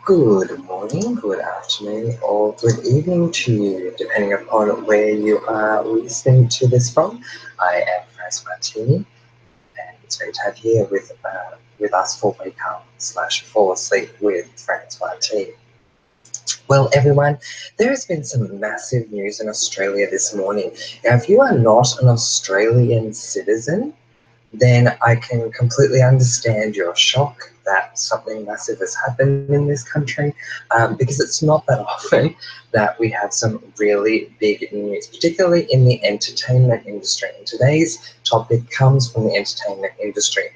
Good morning, good afternoon, or good evening to you, depending upon where you are listening to this from. I am Franz Martini, and it's great to have you here with us for Wake Up / Fall Asleep with Franz Martini. Well, everyone, there has been some massive news in Australia this morning. Now, if you are not an Australian citizen, then I can completely understand your shock that something massive has happened in this country, because it's not that often that we have some really big news, particularly in the entertainment industry. And today's topic comes from the entertainment industry.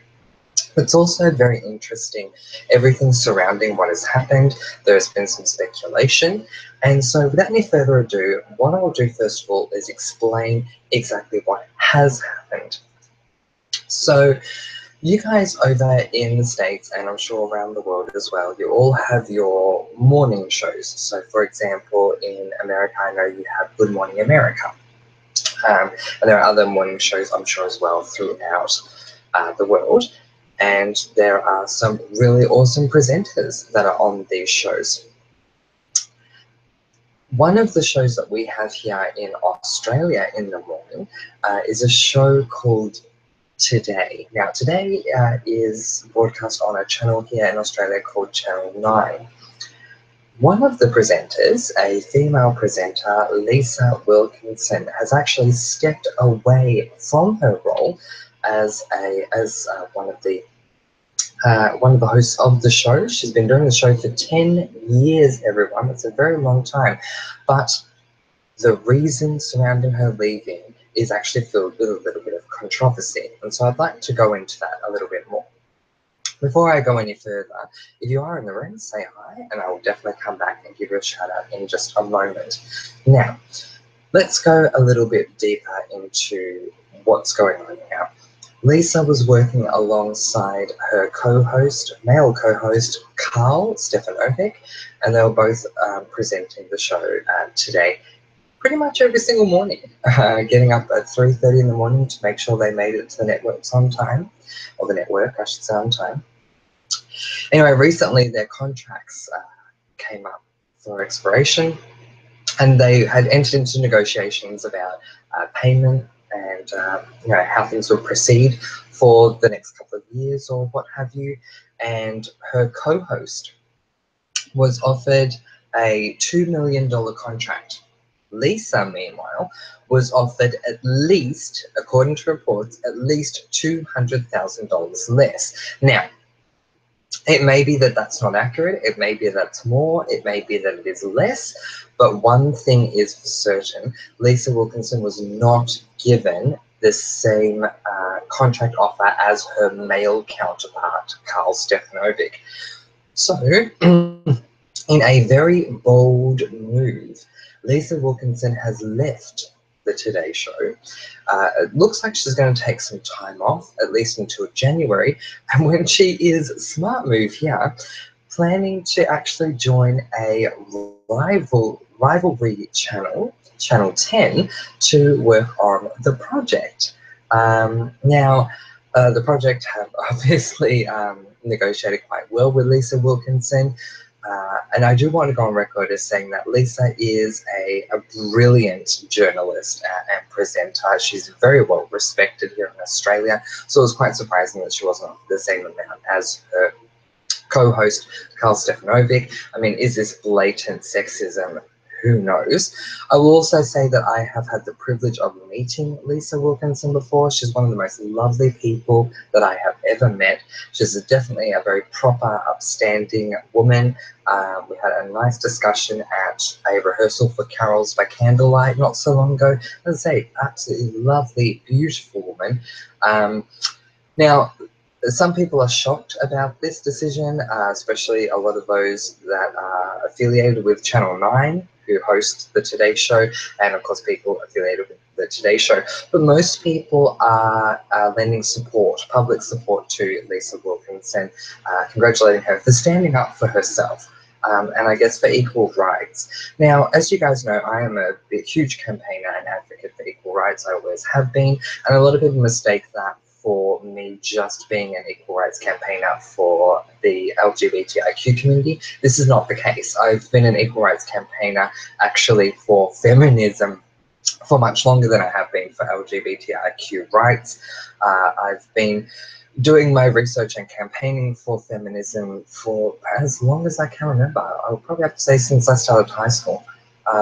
It's also very interesting, everything surrounding what has happened. There's been some speculation. And so without any further ado, what I will do first of all is explain exactly what has happened. So you guys over in the States, and I'm sure around the world as well, you all have your morning shows. So for example, in America, I know you have Good Morning America. And there are other morning shows, I'm sure, as well throughout the world. And there are some really awesome presenters that are on these shows. One of the shows that we have here in Australia in the morning is a show called Today. Now, Today is broadcast on a channel here in Australia called Channel 9. One of the presenters, a female presenter, Lisa Wilkinson, has actually stepped away from her role as one of the hosts of the show. She's been doing the show for 10 years, everyone. It's a very long time. But the reason surrounding her leaving is actually filled with a little bit of controversy. And so I'd like to go into that a little bit more. Before I go any further, if you are in the room, say hi, and I will definitely come back and give you a shout out in just a moment. Now, let's go a little bit deeper into what's going on now. Lisa was working alongside her co-host, male co-host, Carl Stefanovic, and they were both presenting the show today pretty much every single morning, getting up at 3:30 in the morning to make sure they made it to the networks on time, or the network, I should say, on time. Anyway, recently their contracts came up for expiration, and they had entered into negotiations about payment and how things would proceed for the next couple of years or what have you. And her co-host was offered a $2 million contract. Lisa, meanwhile, was offered at least, according to reports, at least $200,000 less. Now, it may be that that's not accurate, it may be that's more, it may be that it is less, but one thing is for certain, Lisa Wilkinson was not given the same contract offer as her male counterpart, Carl Stefanovic. So, in a very bold move, Lisa Wilkinson has left the Today Show. It looks like she's going to take some time off, at least until January, and when she is, smart move here, planning to actually join a rivalry channel, Channel 10, to work on The Project. Now, The Project have obviously negotiated quite well with Lisa Wilkinson. And I do want to go on record as saying that Lisa is a brilliant journalist and presenter. She's very well respected here in Australia, so it was quite surprising that she wasn't offered the same amount as her co-host, Carl Stefanovic. I mean, is this blatant sexism? Who knows? I will also say that I have had the privilege of meeting Lisa Wilkinson before. She's one of the most lovely people that I have ever met. She's definitely a very proper, upstanding woman. We had a nice discussion at a rehearsal for Carols by Candlelight not so long ago. As I say, absolutely lovely, beautiful woman. Now, some people are shocked about this decision, especially a lot of those that are affiliated with Channel 9, who host the Today Show, and of course people affiliated with the Today Show. But most people are lending support, public support to Lisa Wilkinson, congratulating her for standing up for herself. And I guess for equal rights. Now, as you guys know, I am a huge campaigner and advocate for equal rights. I always have been, and a lot of people mistake that for me just being an equal rights campaigner for the LGBTIQ community. This is not the case. I've been an equal rights campaigner actually for feminism for much longer than I have been for LGBTIQ rights. I've been doing my research and campaigning for feminism for as long as I can remember. I'll probably have to say since I started high school.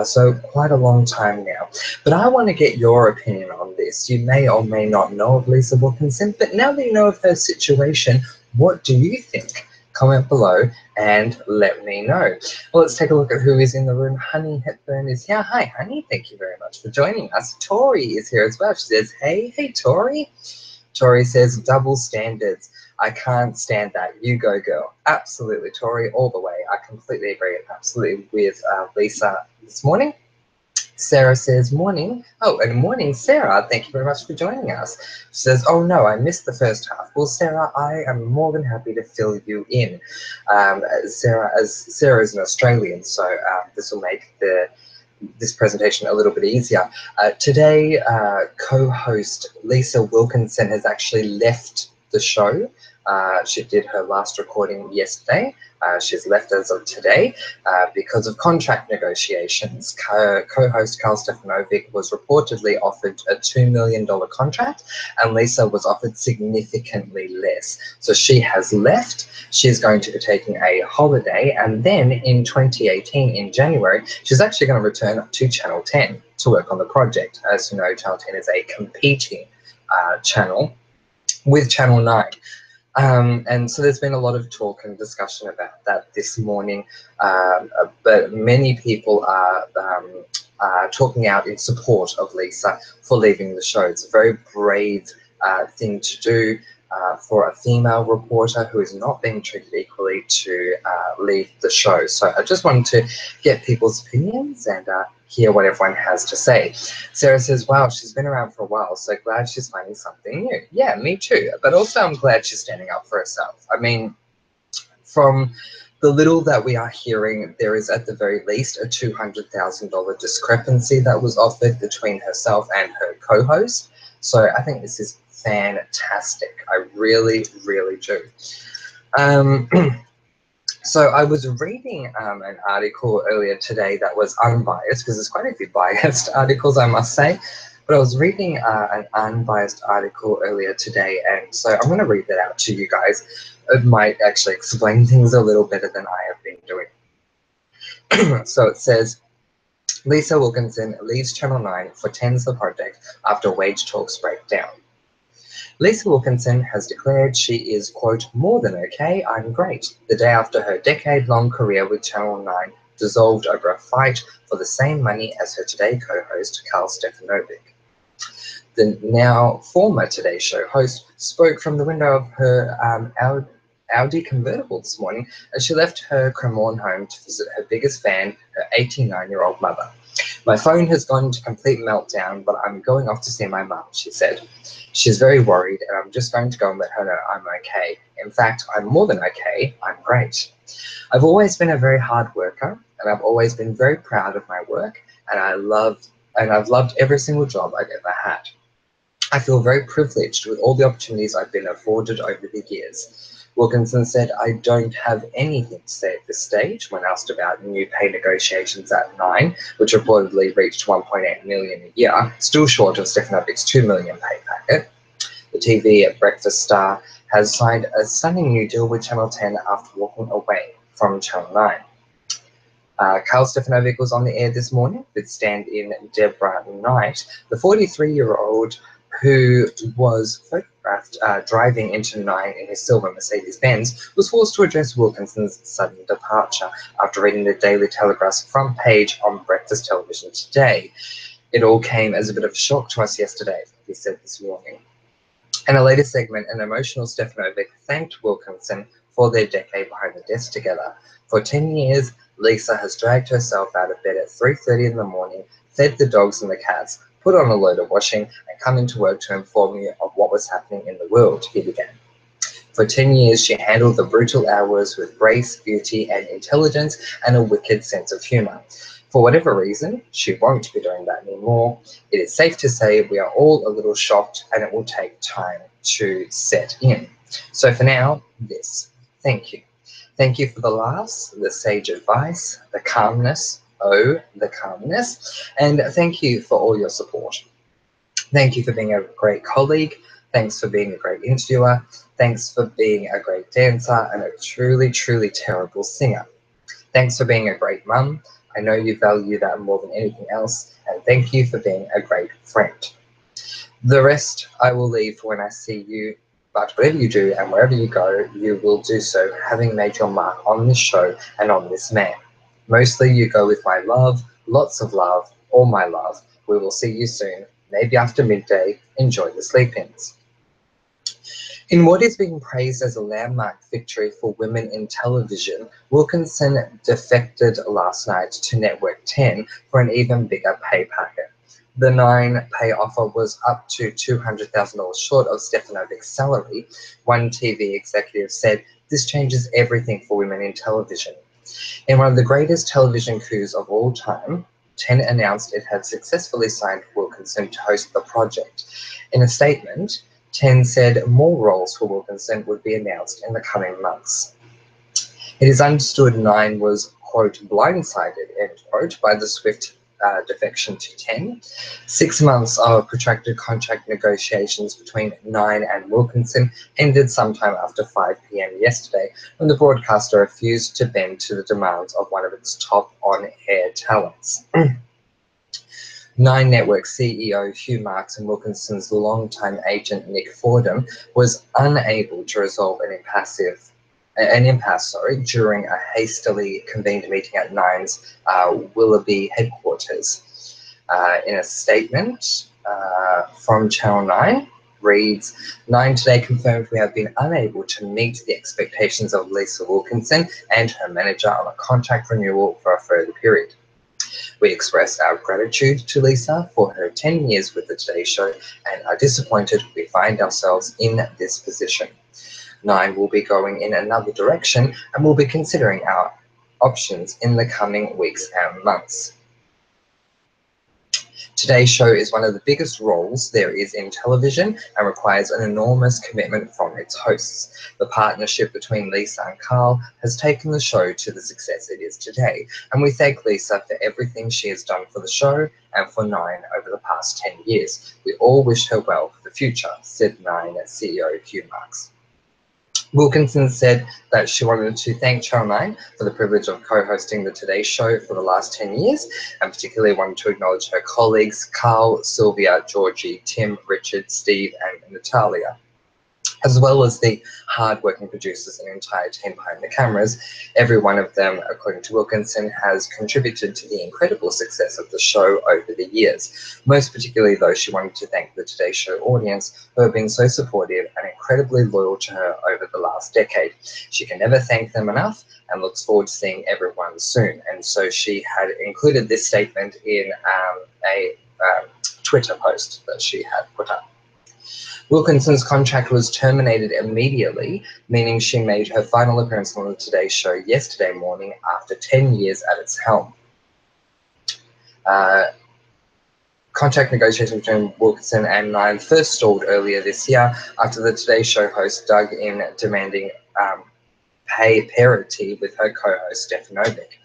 So quite a long time now. But I want to get your opinion on this. You may or may not know of Lisa Wilkinson, but now that you know of her situation, what do you think? Comment below and let me know. Well, let's take a look at who is in the room. Honey Hepburn is here. Hi, Honey. Thank you very much for joining us. Tori is here as well. She says, hey, Tori. Tori says, double standards. I can't stand that. You go, girl. Absolutely, Tori, all the way. I completely agree. Absolutely with Lisa this morning. Sarah says, morning. Oh, and morning, Sarah. Thank you very much for joining us. She says, oh, no, I missed the first half. Well, Sarah, I am more than happy to fill you in. Sarah is an Australian, so this will make this presentation a little bit easier. Today, co-host Lisa Wilkinson has actually left the show. She did her last recording yesterday. She's left as of today because of contract negotiations. Co-host Carl Stefanovic was reportedly offered a $2 million contract, and Lisa was offered significantly less. So she has left. She's going to be taking a holiday, and then in 2018, in January, she's actually going to return to Channel 10 to work on the project. As you know, Channel 10 is a competing channel with Channel 9. And so there's been a lot of talk and discussion about that this morning, but many people are talking out in support of Lisa for leaving the show. It's a very brave thing to do for a female reporter who is not being treated equally to leave the show. So I just wanted to get people's opinions and hear what everyone has to say. Sarah says, wow, she's been around for a while, so glad she's finding something new. Yeah, me too. But also I'm glad she's standing up for herself. I mean, from the little that we are hearing, there is at the very least a $200,000 discrepancy that was offered between herself and her co-host. So I think this is fantastic. I really, really do. So I was reading an article earlier today that was unbiased, because there's quite a few biased articles, I must say. But I was reading an unbiased article earlier today, and so I'm going to read that out to you guys. It might actually explain things a little better than I have been doing. So it says, Lisa Wilkinson leaves Channel 9 for Tens the Project after wage talks break down. Lisa Wilkinson has declared she is, quote, more than okay, I'm great, the day after her decade-long career with Channel 9 dissolved over a fight for the same money as her Today co-host, Carl Stefanovic. The now former Today Show host spoke from the window of her Audi convertible this morning as she left her Cremorne home to visit her biggest fan, her 89-year-old mother. My phone has gone into complete meltdown, but I'm going off to see my mum, she said. She's very worried, and I'm just going to go and let her know I'm okay. In fact, I'm more than okay, I'm great. I've always been a very hard worker, and I've always been very proud of my work, and I've loved every single job I've ever had. I feel very privileged with all the opportunities I've been afforded over the years. Wilkinson said, I don't have anything to say at this stage when asked about new pay negotiations at 9, which reportedly reached $1.8 million a year, still short of Stefanovic's $2 million pay packet. The TV breakfast star has signed a stunning new deal with Channel 10 after walking away from Channel 9. Carl Stefanovic was on the air this morning with stand-in Deborah Knight, the 43-year-old who was photographed driving into 9 in his silver Mercedes-Benz, was forced to address Wilkinson's sudden departure after reading the Daily Telegraph's front page on breakfast television today. It all came as a bit of a shock to us yesterday, he said this morning. In a later segment, an emotional Stefanovic thanked Wilkinson for their decade behind the desk together. For 10 years, Lisa has dragged herself out of bed at 3:30 in the morning, fed the dogs and the cats, put on a load of washing, and come into work to inform you of what was happening in the world, he began. For 10 years, she handled the brutal hours with grace, beauty, and intelligence, and a wicked sense of humor. For whatever reason, she won't be doing that anymore. It is safe to say we are all a little shocked, and it will take time to set in. So for now, this. Thank you. Thank you for the laughs, the sage advice, the calmness, oh, the calmness, and thank you for all your support. Thank you for being a great colleague. Thanks for being a great interviewer. Thanks for being a great dancer and a truly, truly terrible singer. Thanks for being a great mum. I know you value that more than anything else. And thank you for being a great friend. The rest I will leave for when I see you. But whatever you do and wherever you go, you will do so having made your mark on this show and on this man. Mostly you go with my love, lots of love, all my love. We will see you soon, maybe after midday. Enjoy the sleep-ins. In what is being praised as a landmark victory for women in television, Wilkinson defected last night to Network 10 for an even bigger pay packet. The 9 pay offer was up to $200,000 short of Stefanovic's salary. One TV executive said, "This changes everything for women in television." In one of the greatest television coups of all time, 10 announced it had successfully signed Wilkinson to host the project. In a statement, 10 said more roles for Wilkinson would be announced in the coming months. It is understood 9 was, quote, blindsided, end quote, by the swift defection to 10. 6 months of protracted contract negotiations between 9 and Wilkinson ended sometime after 5 p.m. yesterday when the broadcaster refused to bend to the demands of one of its top on-air talents. 9 Network CEO Hugh Marks and Wilkinson's longtime agent Nick Fordham was unable to resolve an impasse during a hastily convened meeting at 9's Willoughby headquarters. In a statement from Channel 9, reads, 9 today confirmed we have been unable to meet the expectations of Lisa Wilkinson and her manager on a contract renewal for a further period. We express our gratitude to Lisa for her 10 years with the Today Show and are disappointed we find ourselves in this position. 9 will be going in another direction and will be considering our options in the coming weeks and months. Today's Show is one of the biggest roles there is in television and requires an enormous commitment from its hosts. The partnership between Lisa and Carl has taken the show to the success it is today, and we thank Lisa for everything she has done for the show and for 9 over the past 10 years. We all wish her well for the future, said 9 CEO Hugh Marks. Wilkinson said that she wanted to thank Channel 9 for the privilege of co-hosting the Today Show for the last 10 years, and particularly wanted to acknowledge her colleagues Carl, Sylvia, Georgie, Tim, Richard, Steve, and Natalia, as well as the hard-working producers and entire team behind the cameras. Every one of them, according to Wilkinson, has contributed to the incredible success of the show over the years. Most particularly, though, she wanted to thank the Today Show audience who have been so supportive and incredibly loyal to her over the last decade. She can never thank them enough and looks forward to seeing everyone soon. And so she had included this statement in a Twitter post that she had put up. Wilkinson's contract was terminated immediately, meaning she made her final appearance on the Today Show yesterday morning after 10 years at its helm. Contract negotiations between Wilkinson and 9 first stalled earlier this year after the Today Show host dug in demanding pay parity with her co-host Stefanovic.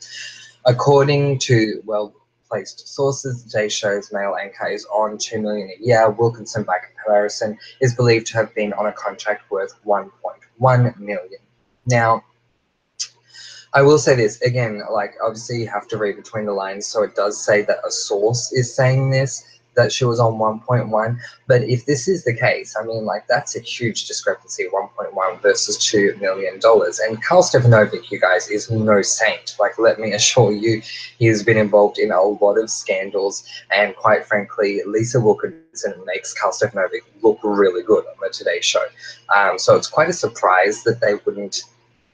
According to well-placed sources, the Today Show's male anchor is on $2 million a year. Wilkinson, by comparison, is believed to have been on a contract worth $1.1 million. Now, I will say this again, like obviously you have to read between the lines, so it does say that a source is saying this, that she was on 1.1, but if this is the case, I mean, like, that's a huge discrepancy, 1.1 versus $2 million. And Carl Stefanovic, you guys, is no saint. Like, let me assure you, he has been involved in a lot of scandals, and quite frankly, Lisa Wilkinson makes Carl Stefanovic look really good on the Today Show. So it's quite a surprise that they wouldn't,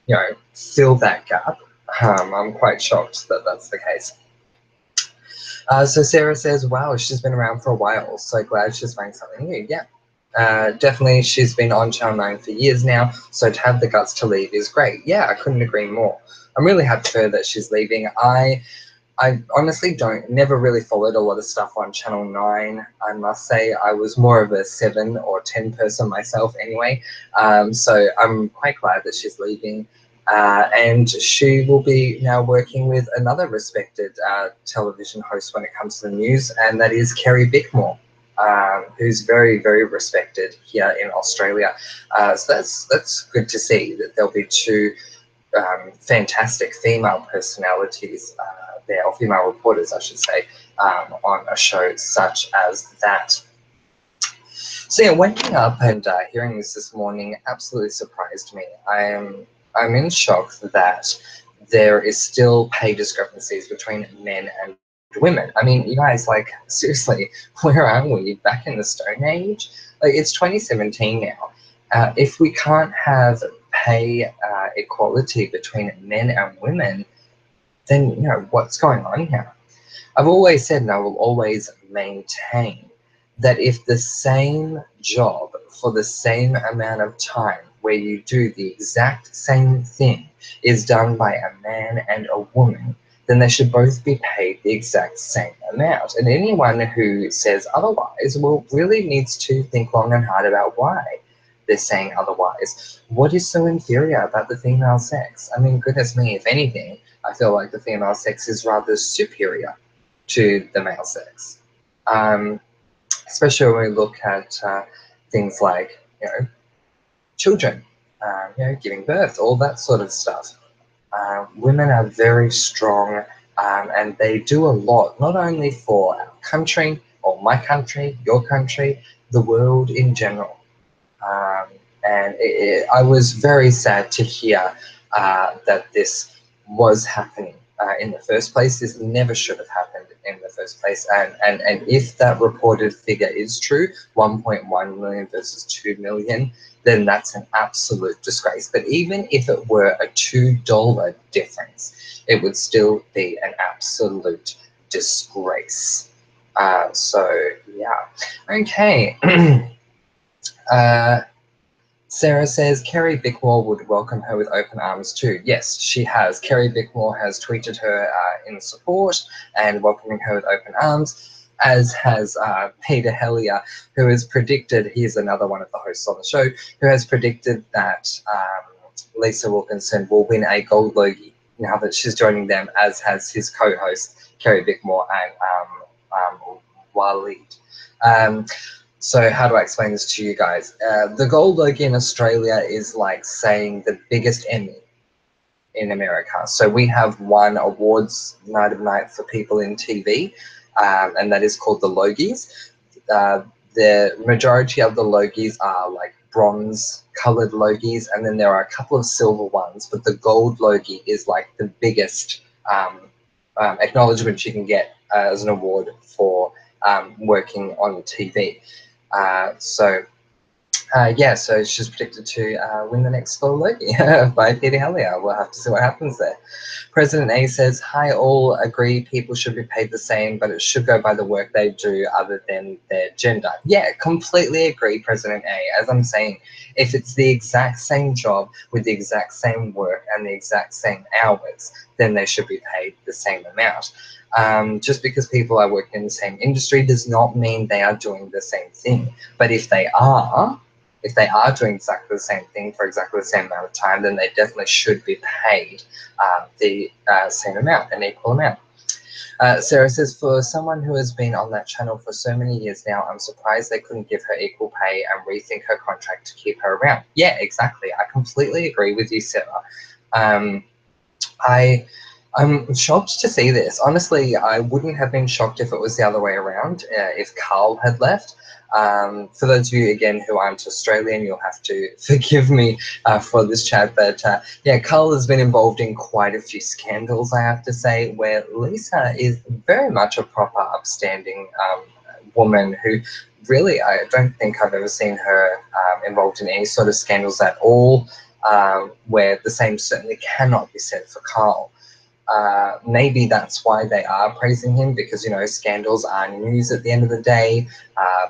you know, fill that gap. I'm quite shocked that that's the case. So Sarah says, wow, she's been around for a while. So glad she's finding something new. Yeah, definitely. She's been on Channel 9 for years now. So to have the guts to leave is great. Yeah, I couldn't agree more. I'm really happy for her that she's leaving. I I honestly never really followed a lot of stuff on Channel 9, I must say. I was more of a 7 or 10 person myself anyway. So I'm quite glad that she's leaving. And she will be now working with another respected television host when it comes to the news, and that is Kerry Bickmore, who's very, very respected here in Australia. So that's good to see that there'll be two fantastic female personalities there, or female reporters, I should say, on a show such as that. So yeah, waking up and hearing this morning absolutely surprised me. I'm in shock that there is still pay discrepancies between men and women. I mean, you guys, like, seriously, where are we? Back in the Stone Age? Like, it's 2017 now. If we can't have pay equality between men and women, then, you know, what's going on here? I've always said, and I will always maintain, that if the same job for the same amount of time, where you do the exact same thing, is done by a man and a woman, then they should both be paid the exact same amount. And anyone who says otherwise, well, really needs to think long and hard about why they're saying otherwise. What is so inferior about the female sex? I mean, goodness me, if anything, I feel like the female sex is rather superior to the male sex. Especially when we look at things like, you know, children, you know, giving birth, all that sort of stuff. Women are very strong, and they do a lot, not only for our country or my country, your country, the world in general. And I was very sad to hear that this was happening in the first place. This never should have happened in the first place. And if that reported figure is true, 1.1 million versus 2 million, then that's an absolute disgrace. But even if it were a $2 difference, it would still be an absolute disgrace. So, yeah. Okay. Sarah says Kerry Bickmore would welcome her with open arms too. Yes, she has. Kerry Bickmore has tweeted her in support and welcoming her with open arms, as has Peter Hellier, who has predicted, he's another one of the hosts on the show, who has predicted that Lisa Wilkinson will win a gold Logie now that she's joining them, as has his co-host Kerry Bickmore and Waleed. So how do I explain this to you guys? The Gold Logie in Australia is like saying the biggest Emmy in America. So we have one awards night of night for people in TV, and that is called the Logies. The majority of the Logies are like bronze colored Logies, and then there are a couple of silver ones, but the Gold Logie is like the biggest acknowledgement you can get as an award for working on TV. Yeah, so she's predicted to win the next Gold Logie by Peter Hellier. We'll have to see what happens there. President A says, "Hi, all agree people should be paid the same, but it should go by the work they do other than their gender." Yeah, completely agree, President A. As I'm saying, if it's the exact same job with the exact same work and the exact same hours, then they should be paid the same amount. Just because people are working in the same industry does not mean they are doing the same thing. But if they are doing exactly the same thing for exactly the same amount of time, then they definitely should be paid the same amount, an equal amount. Sarah says, for someone who has been on that channel for so many years now, I'm surprised they couldn't give her equal pay and rethink her contract to keep her around. Yeah, exactly. I completely agree with you, Sarah. I'm shocked to see this. Honestly, I wouldn't have been shocked if it was the other way around, if Carl had left. For those of you, again, who aren't Australian, you'll have to forgive me for this chat, but yeah, Carl has been involved in quite a few scandals, I have to say, where Lisa is very much a proper, upstanding woman who really, I don't think I've ever seen her involved in any sort of scandals at all, where the same certainly cannot be said for Carl. Maybe that's why they are praising him, because, you know, scandals are news at the end of the day.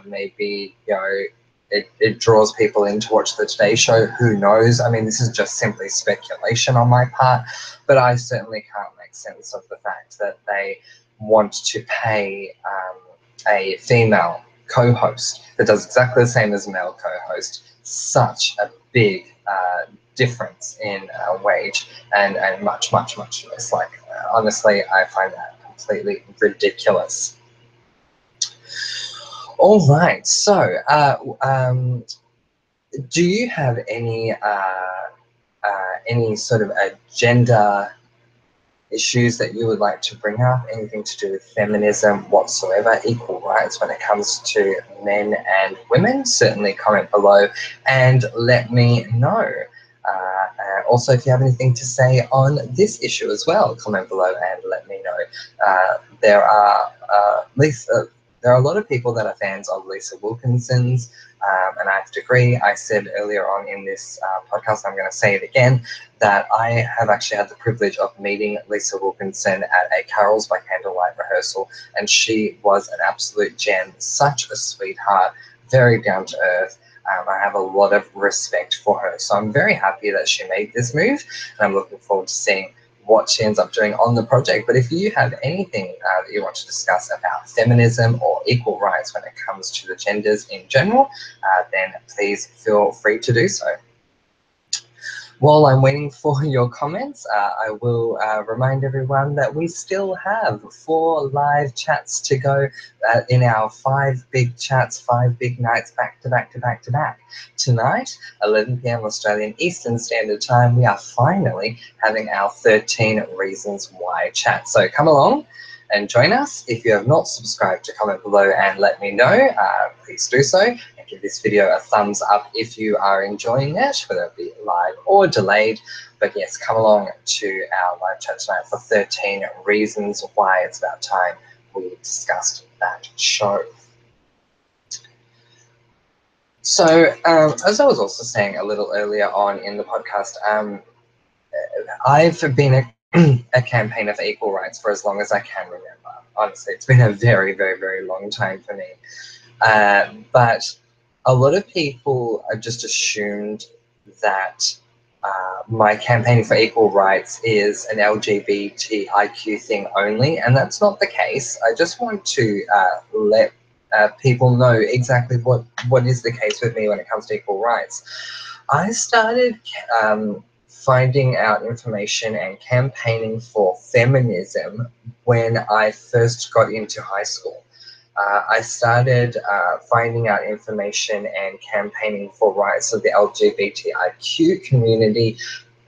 Maybe, you know, it draws people in to watch the Today Show. Who knows? I mean, this is just simply speculation on my part, but I certainly can't make sense of the fact that they want to pay a female co-host that does exactly the same as a male co-host such a big difference in wage and much less. Like, honestly, I find that completely ridiculous. All right, so do you have any sort of agenda issues that you would like to bring up, anything to do with feminism whatsoever, equal rights when it comes to men and women? Certainly comment below and let me know. Also, if you have anything to say on this issue as well, comment below and let me know. There are a lot of people that are fans of Lisa Wilkinson's, and I have to agree. I said earlier on in this podcast, I'm going to say it again, that I have actually had the privilege of meeting Lisa Wilkinson at a Carols by Candlelight rehearsal, and she was an absolute gem, such a sweetheart, very down to earth. I have a lot of respect for her, so I'm very happy that she made this move, and I'm looking forward to seeing what she ends up doing on the project. But if you have anything that you want to discuss about feminism or equal rights when it comes to the genders in general, then please feel free to do so. While I'm waiting for your comments, I will remind everyone that we still have 4 live chats to go in our 5 big chats, 5 big nights back to back to back to back. Tonight, 11 p.m. Australian Eastern Standard Time, we are finally having our 13 Reasons Why chat. So come along and join us. If you have not subscribed, to comment below and let me know. Please do so, and give this video a thumbs up if you are enjoying it, whether it be live or delayed. But yes, come along to our live chat tonight for 13 Reasons Why it's about time we discussed that show. So, as I was also saying a little earlier on in the podcast, I've been a campaigner for equal rights for as long as I can remember. Honestly, it's been a very, very, very long time for me. But a lot of people are just assumed that my campaigning for equal rights is an LGBTIQ thing only, and that's not the case. I just want to let people know exactly what is the case with me when it comes to equal rights. I started finding out information and campaigning for feminism when I first got into high school. I started finding out information and campaigning for rights of the LGBTIQ community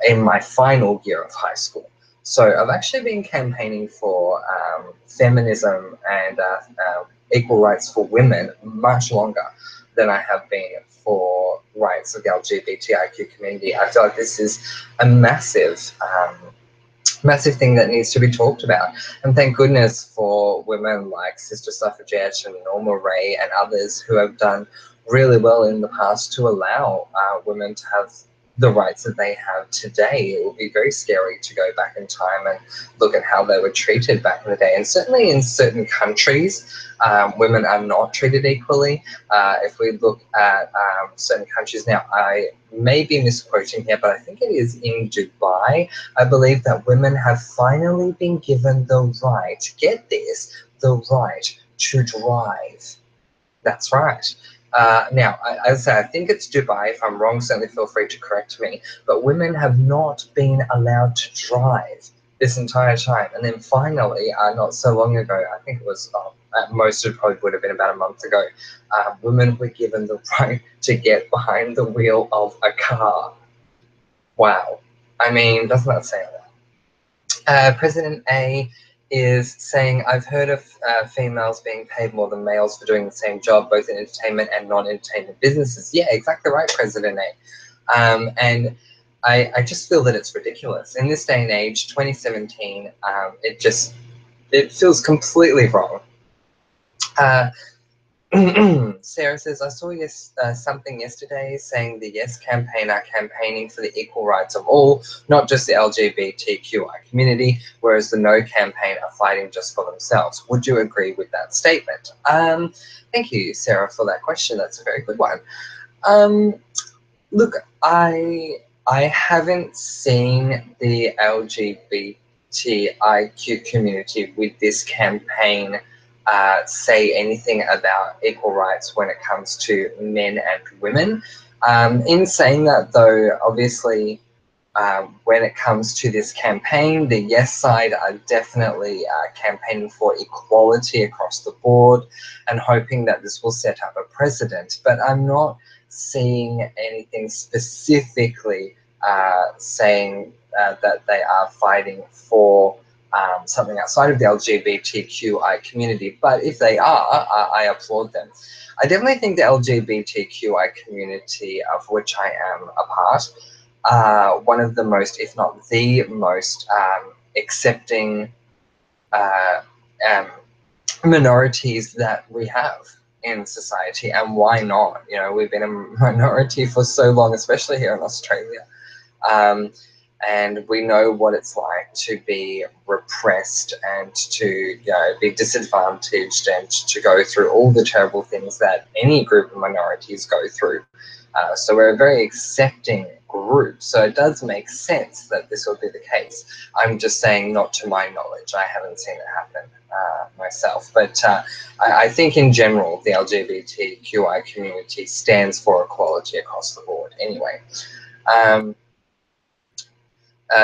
in my final year of high school. So I've actually been campaigning for feminism and equal rights for women much longer than I have been for rights of the LGBTIQ community. I feel like this is a massive massive thing that needs to be talked about. And thank goodness for women like Sister Suffragette and Norma Ray and others who have done really well in the past to allow women to have the rights that they have today. It would be very scary to go back in time and look at how they were treated back in the day. And certainly in certain countries, women are not treated equally. If we look at certain countries now, I may be misquoting here, but I think it is in Dubai. I believe that women have finally been given the right, get this, the right to drive. That's right. Now, as I say, I think it's Dubai. If I'm wrong, certainly feel free to correct me. But women have not been allowed to drive this entire time. And then finally, not so long ago, I think it was, at most it probably would have been about a month ago, women were given the right to get behind the wheel of a car. Wow. I mean, doesn't that say that? President A is saying, I've heard of females being paid more than males for doing the same job, both in entertainment and non-entertainment businesses. Yeah, exactly right, President A. And I just feel that it's ridiculous. In this day and age, 2017, it feels completely wrong. Sarah says, I saw something yesterday saying the Yes campaign are campaigning for the equal rights of all, not just the LGBTQI community, whereas the No campaign are fighting just for themselves. Would you agree with that statement? Thank you, Sarah, for that question. That's a very good one. Look, I haven't seen the LGBTIQ community with this campaign say anything about equal rights when it comes to men and women. In saying that, though, obviously, when it comes to this campaign, the Yes side are definitely campaigning for equality across the board and hoping that this will set up a precedent. But I'm not seeing anything specifically saying that they are fighting for something outside of the LGBTQI community. But if they are, I applaud them. I definitely think the LGBTQI community, of which I am a part, one of the most, if not the most, accepting minorities that we have in society. And why not? You know, we've been a minority for so long, especially here in Australia. And we know what it's like to be repressed and to be disadvantaged and to go through all the terrible things that any group of minorities go through. So we're a very accepting group. So it does make sense that this will be the case. I'm just saying, not to my knowledge. I haven't seen it happen myself. But I think in general, the LGBTQI community stands for equality across the board anyway.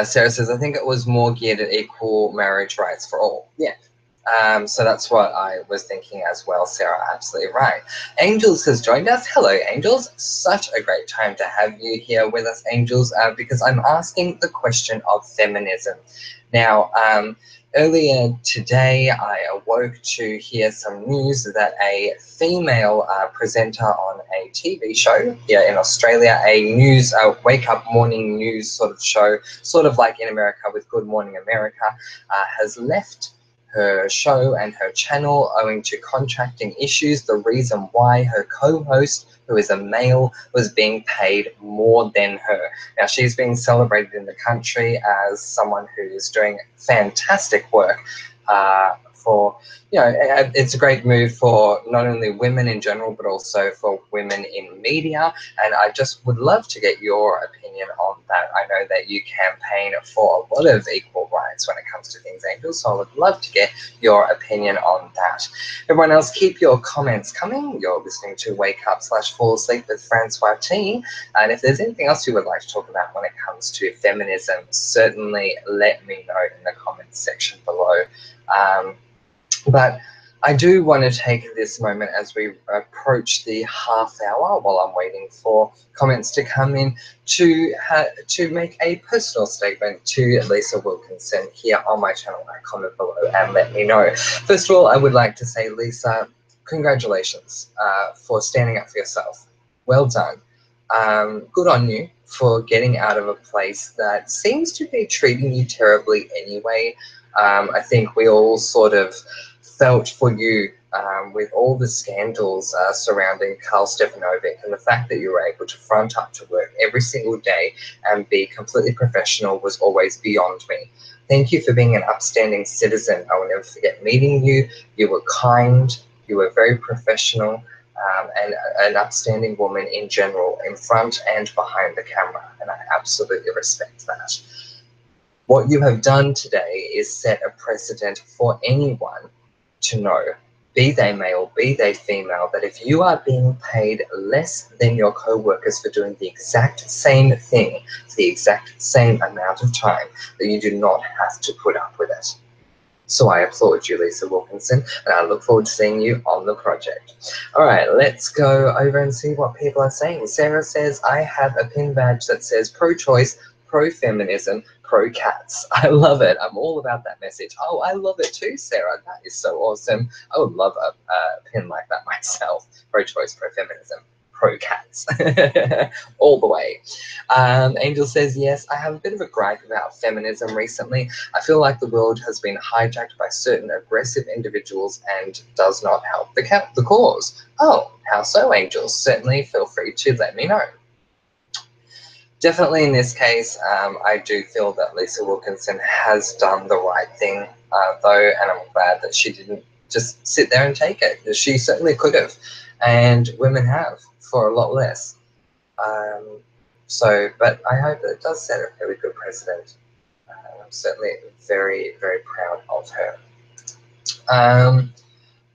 Sarah says, I think it was more geared at equal marriage rights for all. Yeah. So that's what I was thinking as well, Sarah. Absolutely right. Angels has joined us. Hello, Angels. Such a great time to have you here with us, Angels, because I'm asking the question of feminism. Now, earlier today, I awoke to hear some news that a female presenter on a TV show here in Australia, a wake-up morning news sort of show, sort of like in America with Good Morning America, has left her show and her channel owing to contracting issues. The reason why her co-host, who is a male, was being paid more than her. Now, she's being celebrated in the country as someone who is doing fantastic work for, it's a great move for not only women in general, but also for women in media. And I just would love to get your opinion on that. I know that you campaign for a lot of equal rights when it comes to things, Angels, so I would love to get your opinion on that. Everyone else, keep your comments coming. You're listening to Wake Up / Fall Asleep with Francois T. And if there's anything else you would like to talk about when it comes to feminism, certainly let me know in the comments section below. But I do want to take this moment as we approach the half hour while I'm waiting for comments to come in to make a personal statement to Lisa Wilkinson here on my channel. Comment below and let me know. First of all, I would like to say, Lisa, congratulations for standing up for yourself. Well done. Good on you for getting out of a place that seems to be treating you terribly anyway. I think we all sort of felt for you with all the scandals surrounding Karl Stefanovic, and the fact that you were able to front up to work every single day and be completely professional was always beyond me. Thank you for being an upstanding citizen. I will never forget meeting you. You were kind, you were very professional, and an upstanding woman in general, in front and behind the camera, and I absolutely respect that. What you have done today is set a precedent for anyone to know, be they male, be they female, that if you are being paid less than your co-workers for doing the exact same thing for the exact same amount of time, that you do not have to put up with it. So I applaud you, Lisa Wilkinson, and I look forward to seeing you on the project. All right, let's go over and see what people are saying. Sarah says, I have a pin badge that says pro-choice, pro-feminism, pro-cats. I love it. I'm all about that message. Oh, I love it too, Sarah. That is so awesome. I would love a pin like that myself. Pro-choice, pro-feminism, pro cats all the way. Angel says, yes, I have a bit of a gripe about feminism recently. I feel like the world has been hijacked by certain aggressive individuals and does not help the cause. Oh, how so, Angel? Certainly feel free to let me know. Definitely in this case, I do feel that Lisa Wilkinson has done the right thing, though, and I'm glad that she didn't just sit there and take it. She certainly could have, and women have for a lot less. But I hope that it does set a really good precedent. I'm certainly very, very proud of her.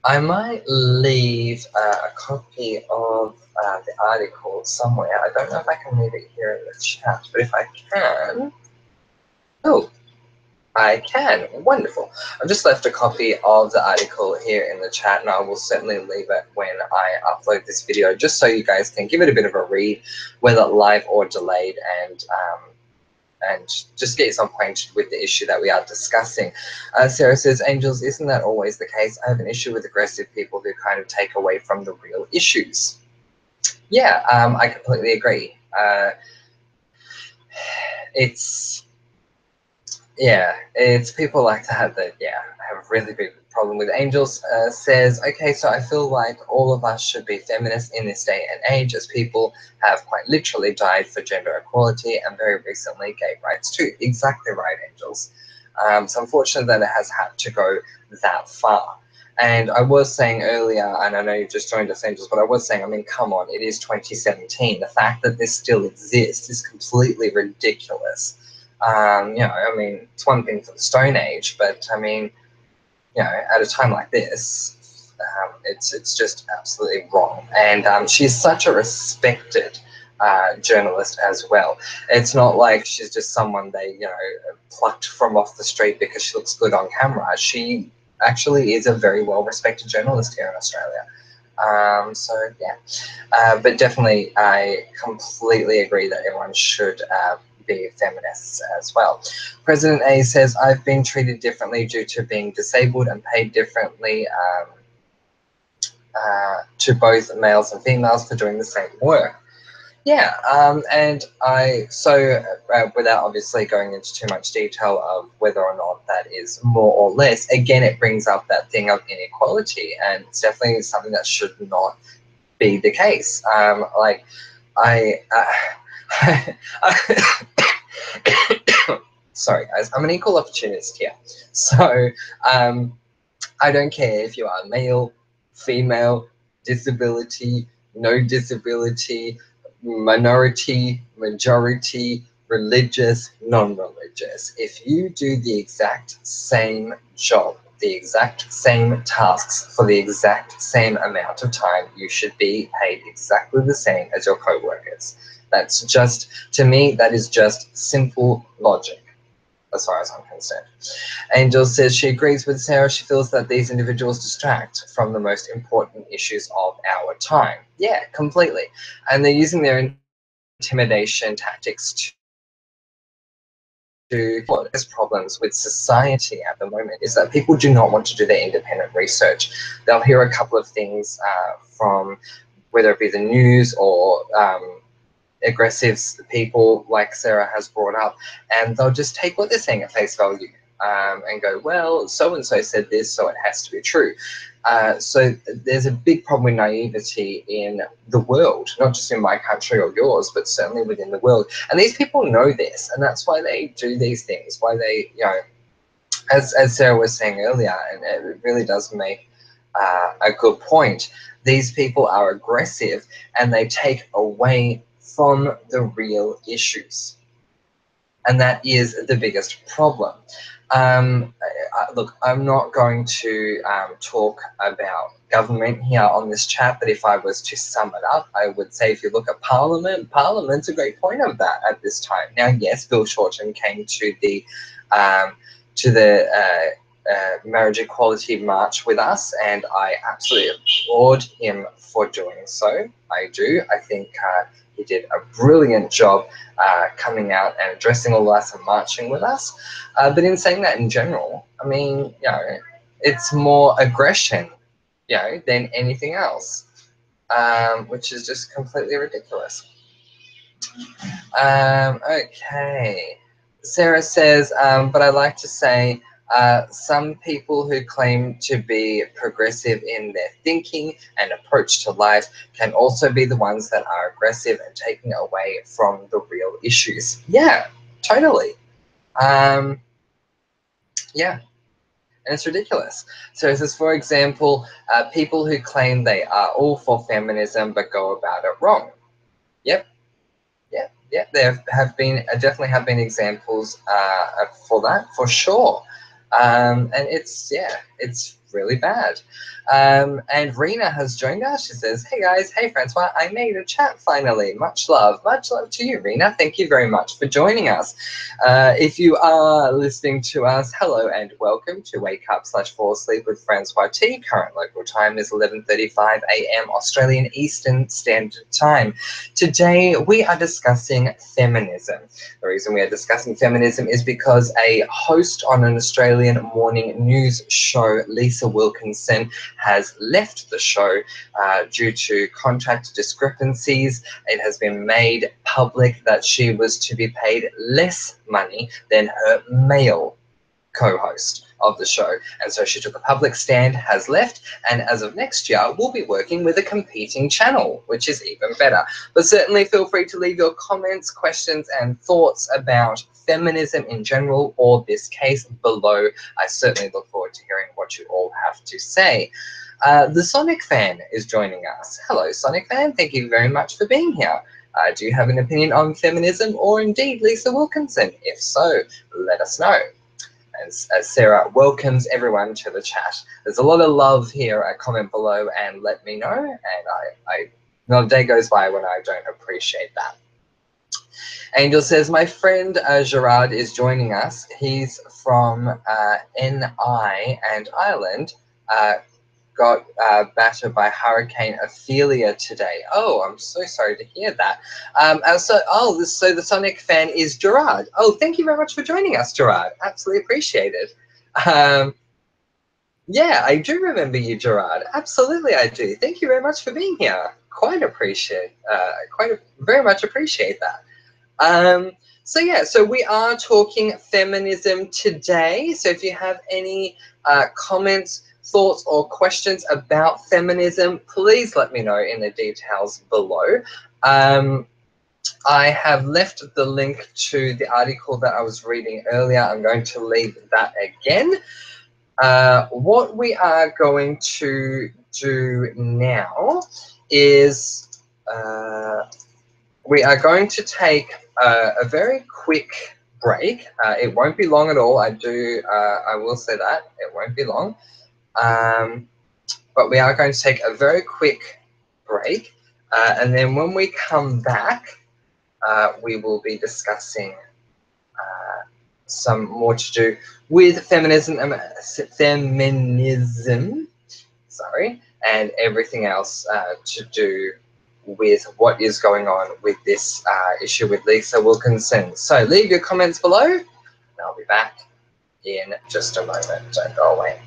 I might leave a copy of the article somewhere. I don't know if I can leave it here in the chat, but if I can... Oh, I can. Wonderful. I've just left a copy of the article here in the chat, and I will certainly leave it when I upload this video, just so you guys can give it a bit of a read, whether live or delayed, and just get yourself acquainted with the issue that we are discussing. Sarah says, Angels, isn't that always the case? I have an issue with aggressive people who kind of take away from the real issues. Yeah, I completely agree. It's people like that yeah, I have a really big problem with. Angels says, okay, so I feel like all of us should be feminists in this day and age, as people have quite literally died for gender equality and very recently gay rights too. Exactly right, Angels. So unfortunate that it has had to go that far. And I was saying earlier, and I know you just joined us, Angels, but I was saying, I mean, come on, it is 2017. The fact that this still exists is completely ridiculous. I mean, it's one thing for the Stone Age, but I mean, at a time like this, it's just absolutely wrong. And she's such a respected journalist as well. It's not like she's just someone they, plucked from off the street because she looks good on camera. She actually is a very well-respected journalist here in Australia. But definitely I completely agree that everyone should be feminists as well. President A says, I've been treated differently due to being disabled and paid differently to both males and females for doing the same work. Yeah, without obviously going into too much detail of whether or not that is more or less, again, it brings up that thing of inequality, and it's definitely something that should not be the case. Sorry guys, I'm an equal opportunist here. So I don't care if you are male, female, disability, no disability, minority, majority, religious, non-religious. If you do the exact same job, the exact same tasks for the exact same amount of time, you should be paid exactly the same as your co-workers. That's just, to me, that is just simple logic, as far as I'm concerned. Angel says she agrees with Sarah. She feels that these individuals distract from the most important issues of our time. Yeah, completely. And they're using their intimidation tactics to what is problems with society at the moment is that people do not want to do their independent research. They'll hear a couple of things from whether it be the news or aggressive people like Sarah has brought up, and they'll just take what they're saying at face value and go, well, so-and-so said this, so it has to be true. So there's a big problem with naivety in the world, not just in my country or yours, but certainly within the world. And these people know this, and that's why they do these things, why they, as Sarah was saying earlier, and it really does make a good point, these people are aggressive and they take away from the real issues. And that is the biggest problem. Look, I'm not going to talk about government here on this chat, but if I was to sum it up, I would say if you look at Parliament, Parliament's a great point of that at this time. Now, yes, Bill Shorten came to the marriage equality march with us, and I absolutely applaud him for doing so. I do. I think he did a brilliant job coming out and addressing all of us and marching with us. But in saying that in general, I mean, it's more aggression, than anything else. which is just completely ridiculous. Okay. Sarah says, but I like to say some people who claim to be progressive in their thinking and approach to life can also be the ones that are aggressive and taking away from the real issues. Yeah, totally. Yeah, and it's ridiculous. So this is, for example, people who claim they are all for feminism but go about it wrong. Yep. Yeah, there have been definitely have been examples for that, for sure, and it's really bad. And Rena has joined us. She says, "Hey guys, hey Francois, I made a chat finally. Much love to you, Rena. Thank you very much for joining us. If you are listening to us, hello and welcome to Wake Up / Fall Asleep with Francois T. Current local time is 11:35 a.m. Australian Eastern Standard Time. Today we are discussing feminism. The reason we are discussing feminism is because a host on an Australian morning news show, Lisa Wilkinson, has left the show due to contract discrepancies. It has been made public that she was to be paid less money than her male co-host of the show, and so she took a public stand, has left, and as of next year will be working with a competing channel, which is even better. But certainly feel free to leave your comments, questions and thoughts about feminism in general or this case below. I certainly look forward to hearing what you all have to say. The Sonic Fan is joining us. Hello Sonic Fan, thank you very much for being here. Do you have an opinion on feminism or indeed Lisa Wilkinson? If so, let us know. As Sarah welcomes everyone to the chat. There's a lot of love here. Comment below and let me know. And I not a day goes by when I don't appreciate that. Angel says, my friend Gerard is joining us. He's from NI and Ireland. Got battered by Hurricane Ophelia today. Oh, I'm so sorry to hear that. So the Sonic Fan is Gerard. Oh, thank you very much for joining us, Gerard. Absolutely appreciate it. Yeah, I do remember you, Gerard. Absolutely, I do. Thank you very much for being here. Very much appreciate that. So we are talking feminism today. So if you have any comments, thoughts or questions about feminism, please let me know in the details below. I have left the link to the article that I was reading earlier. I'm going to leave that again. What we are going to do now is we are going to take a very quick break. It won't be long at all. I will say that it won't be long. But we are going to take a very quick break, and then when we come back, we will be discussing some more to do with feminism, and everything else to do with what is going on with this issue with Lisa Wilkinson. So leave your comments below, and I'll be back in just a moment. Don't go away.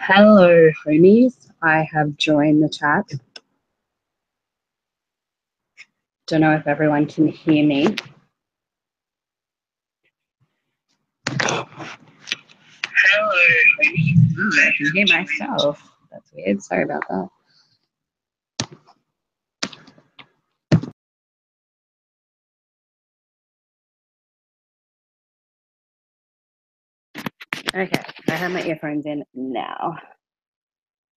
Hello, homies. I have joined the chat. Don't know if everyone can hear me. Hello, homies. I can hear myself. That's weird. Sorry about that. Okay, I have my earphones in now.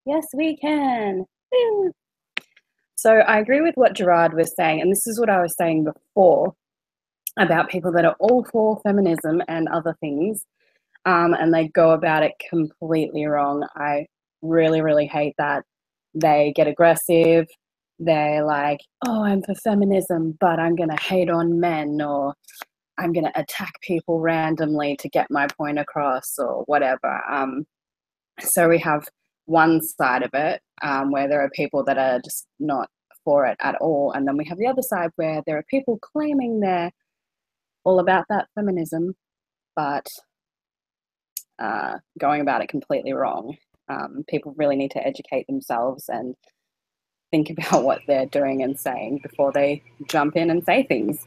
Yes, we can. Woo. So I agree with what Gerard was saying, and this is what I was saying before about people that are all for feminism and other things, and they go about it completely wrong. I really, really hate that. They get aggressive. They're like, oh, I'm for feminism, but I'm going to hate on men, or I'm going to attack people randomly to get my point across, or whatever. So we have one side of it where there are people that are just not for it at all. And then we have the other side where there are people claiming they're all about that feminism, but going about it completely wrong. People really need to educate themselves and think about what they're doing and saying before they jump in and say things.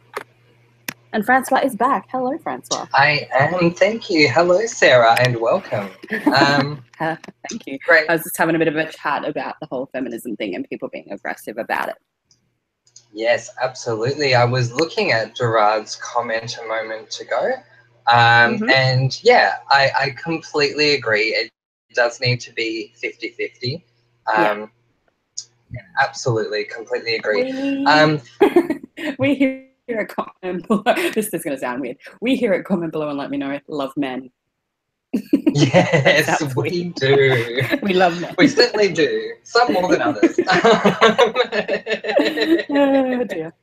And Francois is back. Hello, Francois. I am. Thank you. Hello, Sarah, and welcome. Thank you. Great. I was just having a bit of a chat about the whole feminism thing and people being aggressive about it. Yes, absolutely. I was looking at Gerard's comment a moment ago, and yeah, I completely agree. It does need to be 50-50. Yeah, absolutely, completely agree. We here at comment below, this is going to sound weird. We here at comment below and let me know, love men. Yes, we do. We love men. We certainly do. Some more than others. Oh dear.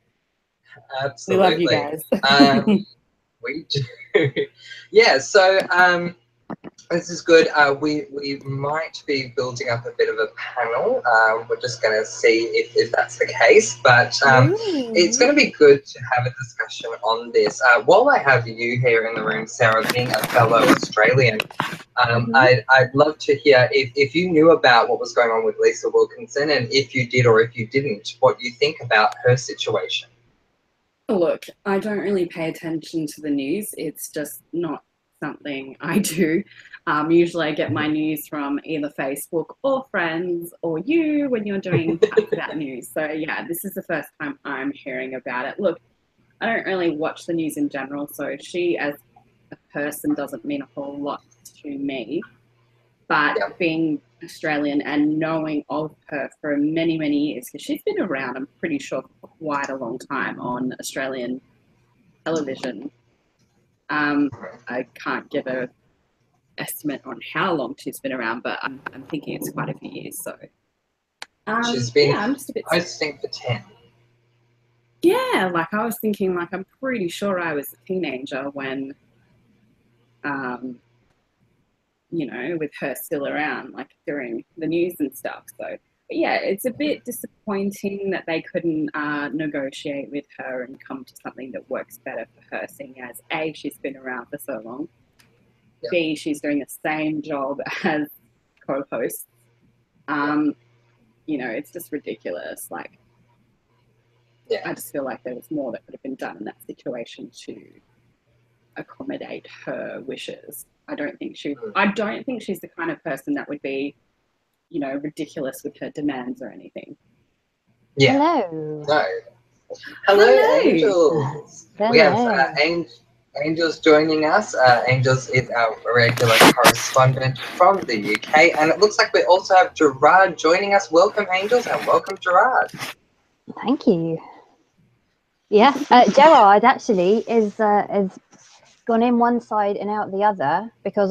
Absolutely. We love you guys. We do. Yeah, so this is good. We might be building up a bit of a panel. We're just going to see if that's the case. But it's going to be good to have a discussion on this. While I have you here in the room, Sarah, being a fellow Australian, I'd love to hear if you knew about what was going on with Lisa Wilkinson, and if you did or if you didn't, what you think about her situation. Look, I don't really pay attention to the news. It's just not something I do. Usually I get my news from either Facebook or friends or you when you're doing chats about news. So yeah, this is the first time I'm hearing about it. Look, I don't really watch the news in general, so she as a person doesn't mean a whole lot to me. But being Australian and knowing of her for many, many years, because she's been around, I'm pretty sure, for quite a long time on Australian television. I can't give an estimate on how long she's been around, but I'm thinking it's quite a few years. So she's been I'm just a bit hosting for 10. Yeah, like I was thinking, like I'm pretty sure I was a teenager when you know, with her still around, like during the news and stuff. So, but yeah, it's a bit disappointing that they couldn't negotiate with her and come to something that works better for her, seeing as A, she's been around for so long, B, she's doing the same job as co-hosts. You know, it's just ridiculous. Like, I just feel like there was more that could have been done in that situation to accommodate her wishes. I don't think she's the kind of person that would be, you know, ridiculous with her demands or anything. Yeah. Hello. No. Hello, Angels. Hello. We have Angels joining us. Angels is our regular correspondent from the UK, and it looks like we also have Gerard joining us. Welcome, Angels, and welcome, Gerard. Thank you. Yeah, Gerard actually is gone in one side and out the other because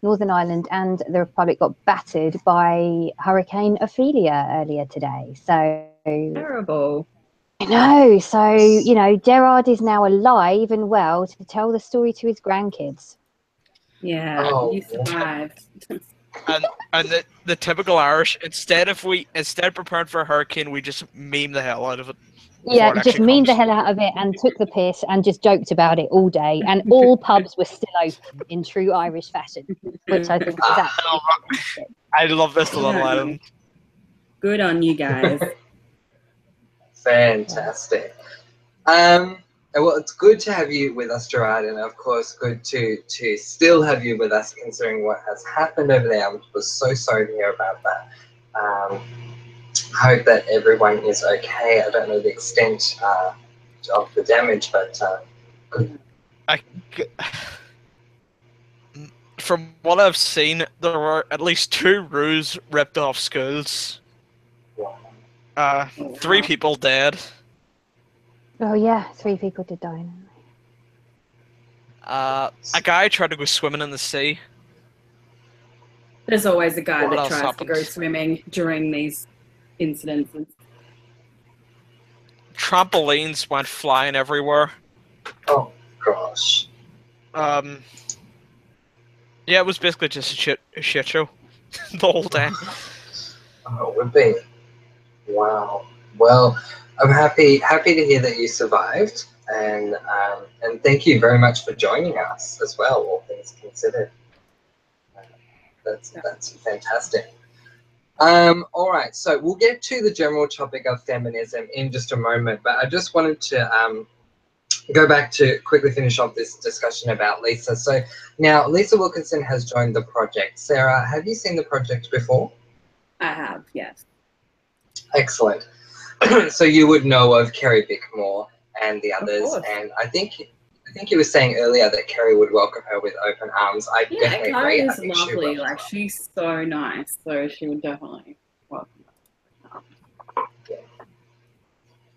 Northern Ireland and the Republic got battered by Hurricane Ophelia earlier today. So terrible. I know. So, you know, Gerard is now alive and well to tell the story to his grandkids. Yeah, you survived. and the typical Irish, instead of preparing for a hurricane, we just meme the hell out of it. Yeah, before it just actually memed the comes. hell out of it and took the piss and just joked about it all day. And all pubs were still open in true Irish fashion, which I think is absolutely fantastic. I love this little Yeah. island. Good on you guys. Fantastic. Well, it's good to have you with us, Gerard, and of course, good to still have you with us, considering what has happened over there. I was so sorry to hear about that. Hope that everyone is okay. I don't know the extent of the damage, but good. From what I've seen, there were at least 2 roos ripped off schools. 3 people dead. Oh yeah, 3 people did die. A guy tried to go swimming in the sea. There's always a guy What that else tries to happened? go swimming during these incidences. Trampolines went flying everywhere. Oh gosh. Yeah, it was basically just a shit show the whole time. Oh, it would be. Wow. Well, I'm happy to hear that you survived, and thank you very much for joining us as well. All things considered, that's fantastic. All right, so we'll get to the general topic of feminism in just a moment, but I just wanted to go back to quickly finish off this discussion about Lisa. So now Lisa Wilkinson has joined the project. Sarah, have you seen the project before? I have, yes. Excellent. So you would know of Kerry Bickmore and the others, course. and I think you were saying earlier that Kerry would welcome her with open arms. I Yeah, definitely Carrie agree. I is think she lovely. would. Like, she's so nice. So she would definitely welcome her.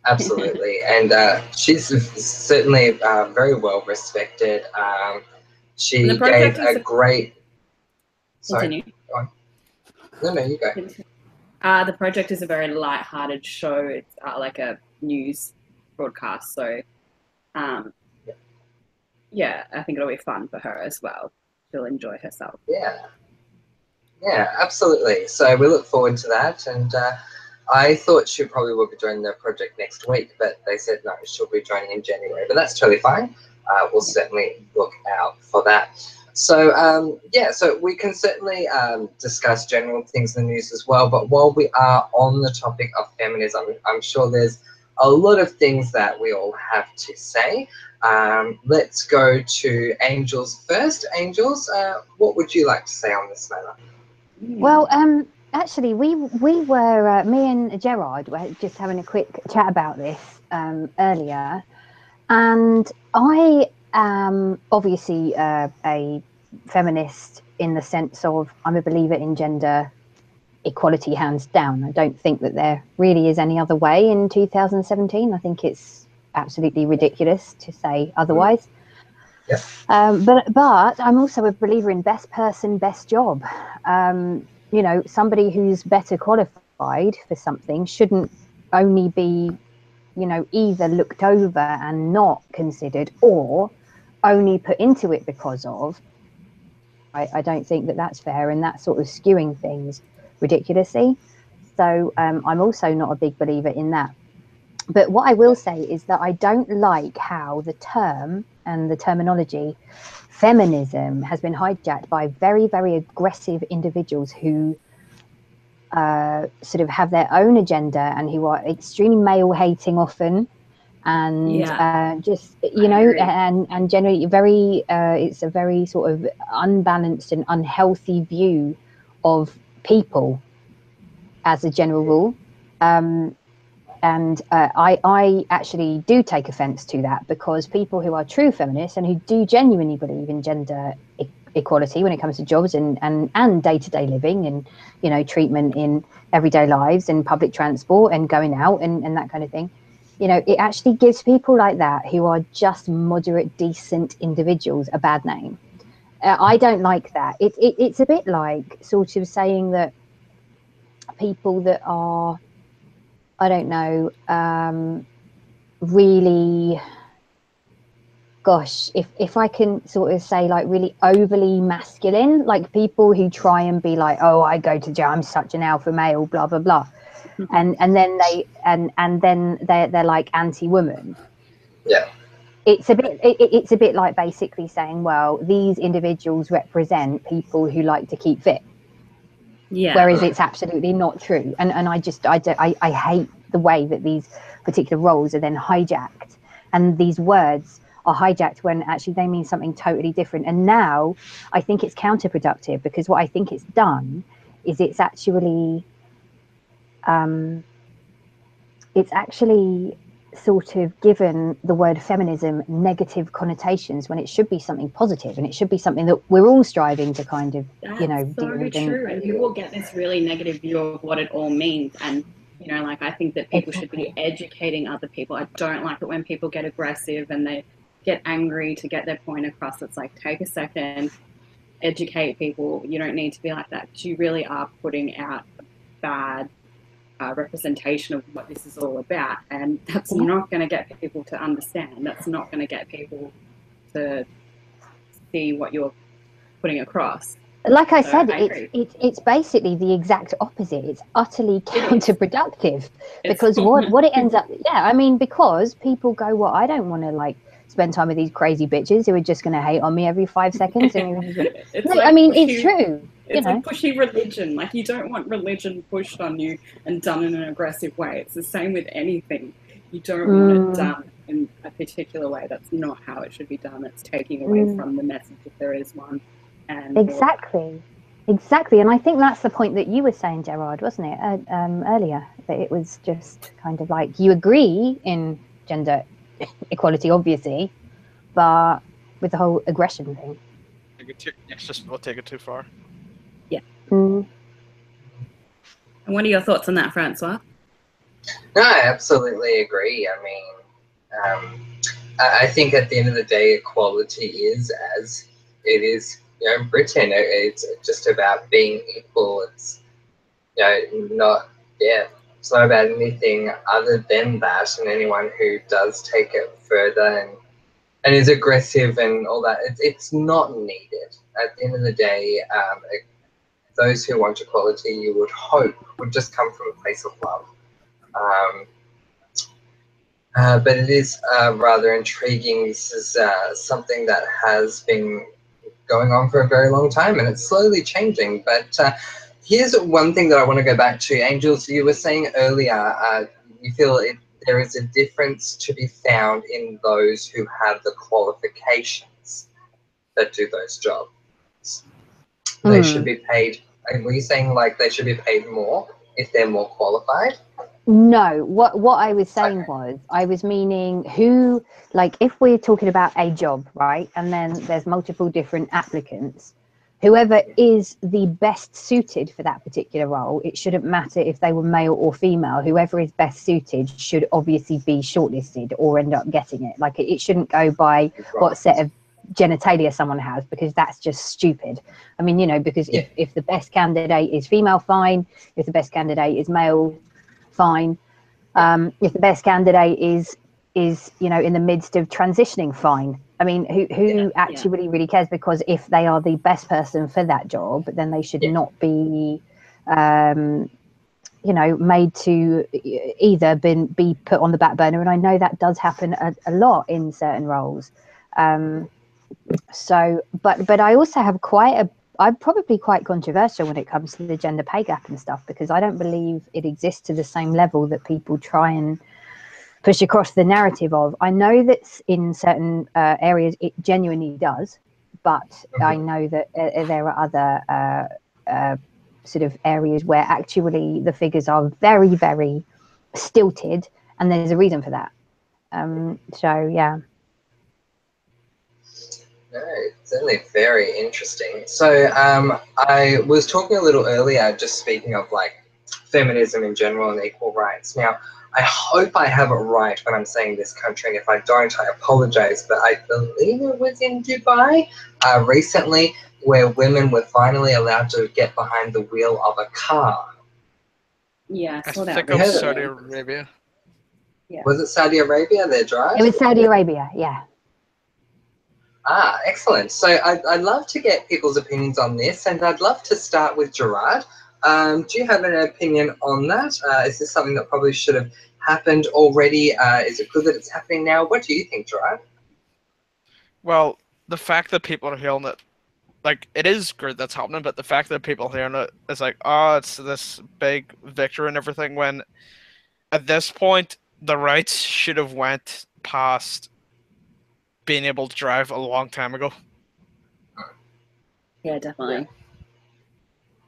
Absolutely, and she's certainly very well respected. She And the gave project a is great. Sorry. continue. Go on. No, you go. The project is a very light-hearted show. It's like a news broadcast. So, yeah, I think it'll be fun for her as well. She'll enjoy herself. Yeah, absolutely. So we look forward to that, and I thought she probably would be joining the project next week, but they said no, she'll be joining in January. But that's totally fine. We'll certainly look out for that. So yeah, so we can certainly discuss general things in the news as well. But while we are on the topic of feminism, I'm sure there's a lot of things that we all have to say. Let's go to Angels first. Angels, what would you like to say on this matter? Well, actually, we were me and Gerard were just having a quick chat about this earlier, and I am obviously a feminist in the sense of I'm a believer in gender equality, hands down. I don't think that there really is any other way in 2017. I think it's absolutely ridiculous to say otherwise. Yeah. But I'm also a believer in best person, best job. You know, somebody who's better qualified for something shouldn't only be, you know, either looked over and not considered or only put into it because of. I don't think that that's fair, and that's sort of skewing things ridiculously. So I'm also not a big believer in that. But what I will say is that I don't like how the term and the terminology feminism has been hijacked by very, very aggressive individuals who sort of have their own agenda and who are extremely male hating often, and just, you know, and generally very it's a very sort of unbalanced and unhealthy view of people as a general rule. And I actually do take offence to that, because people who are true feminists and who do genuinely believe in gender equality when it comes to jobs and day-to-day living and, you know, treatment in everyday lives and public transport and going out and that kind of thing, you know, it actually gives people like that who are just moderate, decent individuals a bad name. I don't like that. It's a bit like sort of saying that people that are, I don't know, really, gosh, if I can sort of say, like, really overly masculine, like people who try and be like, oh, I go to gym, I'm such an alpha male, blah, blah, blah. and then they're like anti-woman. Yeah. It's a bit like basically saying, well, these individuals represent people who like to keep fit. Yeah. Whereas it's absolutely not true. And I hate the way that these particular roles are then hijacked, and these words are hijacked when actually they mean something totally different. And now I think it's counterproductive, because what I think it's done is it's actually sort of given the word feminism negative connotations, when it should be something positive, and it should be something that we're all striving to kind of, That's deal so with. true. And people get this really negative view of what it all means. And, like, I think that people should be educating other people. I don't like it when people get aggressive and they get angry to get their point across. It's like, take a second, educate people. You don't need to be like that, because you really are putting out a bad representation of what this is all about, and that's not going to get people to understand. That's not going to get people to see what you're putting across. Like I said, it's basically the exact opposite. It's utterly counterproductive, because what it ends up, because people go, well, I don't want to like spend time with these crazy bitches who are just going to hate on me every 5 seconds. And it's true. It's like pushy religion. Like, you don't want religion pushed on you and done in an aggressive way. It's the same with anything. You don't want it done in a particular way. That's not how it should be done. It's taking away from the message, if there is one. And exactly. And I think that's the point that you were saying, Gerard, wasn't it, earlier? That it was just kind of like, you agree in gender equality, obviously, but with the whole aggression thing. It's just we'll take it too far. Yeah. And what are your thoughts on that, Francois? No, I absolutely agree. I mean, I think at the end of the day, equality is as it is, in Britain. It's just about being equal. It's, it's not about anything other than that. And anyone who does take it further and is aggressive and all that, it's not needed. At the end of the day, those who want equality, you would hope, would just come from a place of love. But it is rather intriguing. This is something that has been going on for a very long time, and it's slowly changing. But here's one thing that I want to go back to. Angels, you were saying earlier, you feel there is a difference to be found in those who have the qualifications that do those jobs. They should be paid. Were you saying like they should be paid more if they're more qualified? No, what I was saying was, I was meaning who, like, if we're talking about a job, right, and then there's multiple different applicants, whoever is the best suited for that particular role, it shouldn't matter if they were male or female. Whoever is best suited should obviously be shortlisted or end up getting it. Like, it shouldn't go by what set of genitalia someone has, because that's just stupid. I mean, because if the best candidate is female, fine. If the best candidate is male, fine. If the best candidate is in the midst of transitioning, fine. I mean, who actually really cares? Because if they are the best person for that job, then they should not be made to either be put on the back burner. And I know that does happen a lot in certain roles. But I also have I'm probably quite controversial when it comes to the gender pay gap and stuff, because I don't believe it exists to the same level that people try and push across the narrative of. I know that in certain areas it genuinely does, but I know that there are other sort of areas where actually the figures are very, very stilted, and there's a reason for that. So, yeah. No, it's certainly very interesting. So I was talking a little earlier, just speaking of like feminism in general and equal rights. Now, I hope I have it right when I'm saying this country, and if I don't, I apologize, but I believe it was in Dubai recently, where women were finally allowed to get behind the wheel of a car. Yeah, I saw think that. of Saudi Arabia. Yeah. Was it Saudi Arabia, their drive? It was Saudi Arabia, yeah. Ah, excellent. So I'd love to get people's opinions on this, and I'd love to start with Gerard. Do you have an opinion on that? Is this something that probably should have happened already? Is it good that it's happening now? What do you think, Gerard? Well, the fact that people are hearing it, like, it is good that's happening, but the fact that people hearing it is like, oh, it's this big victory and everything, when at this point, the rights should have went past being able to drive a long time ago. Yeah, definitely.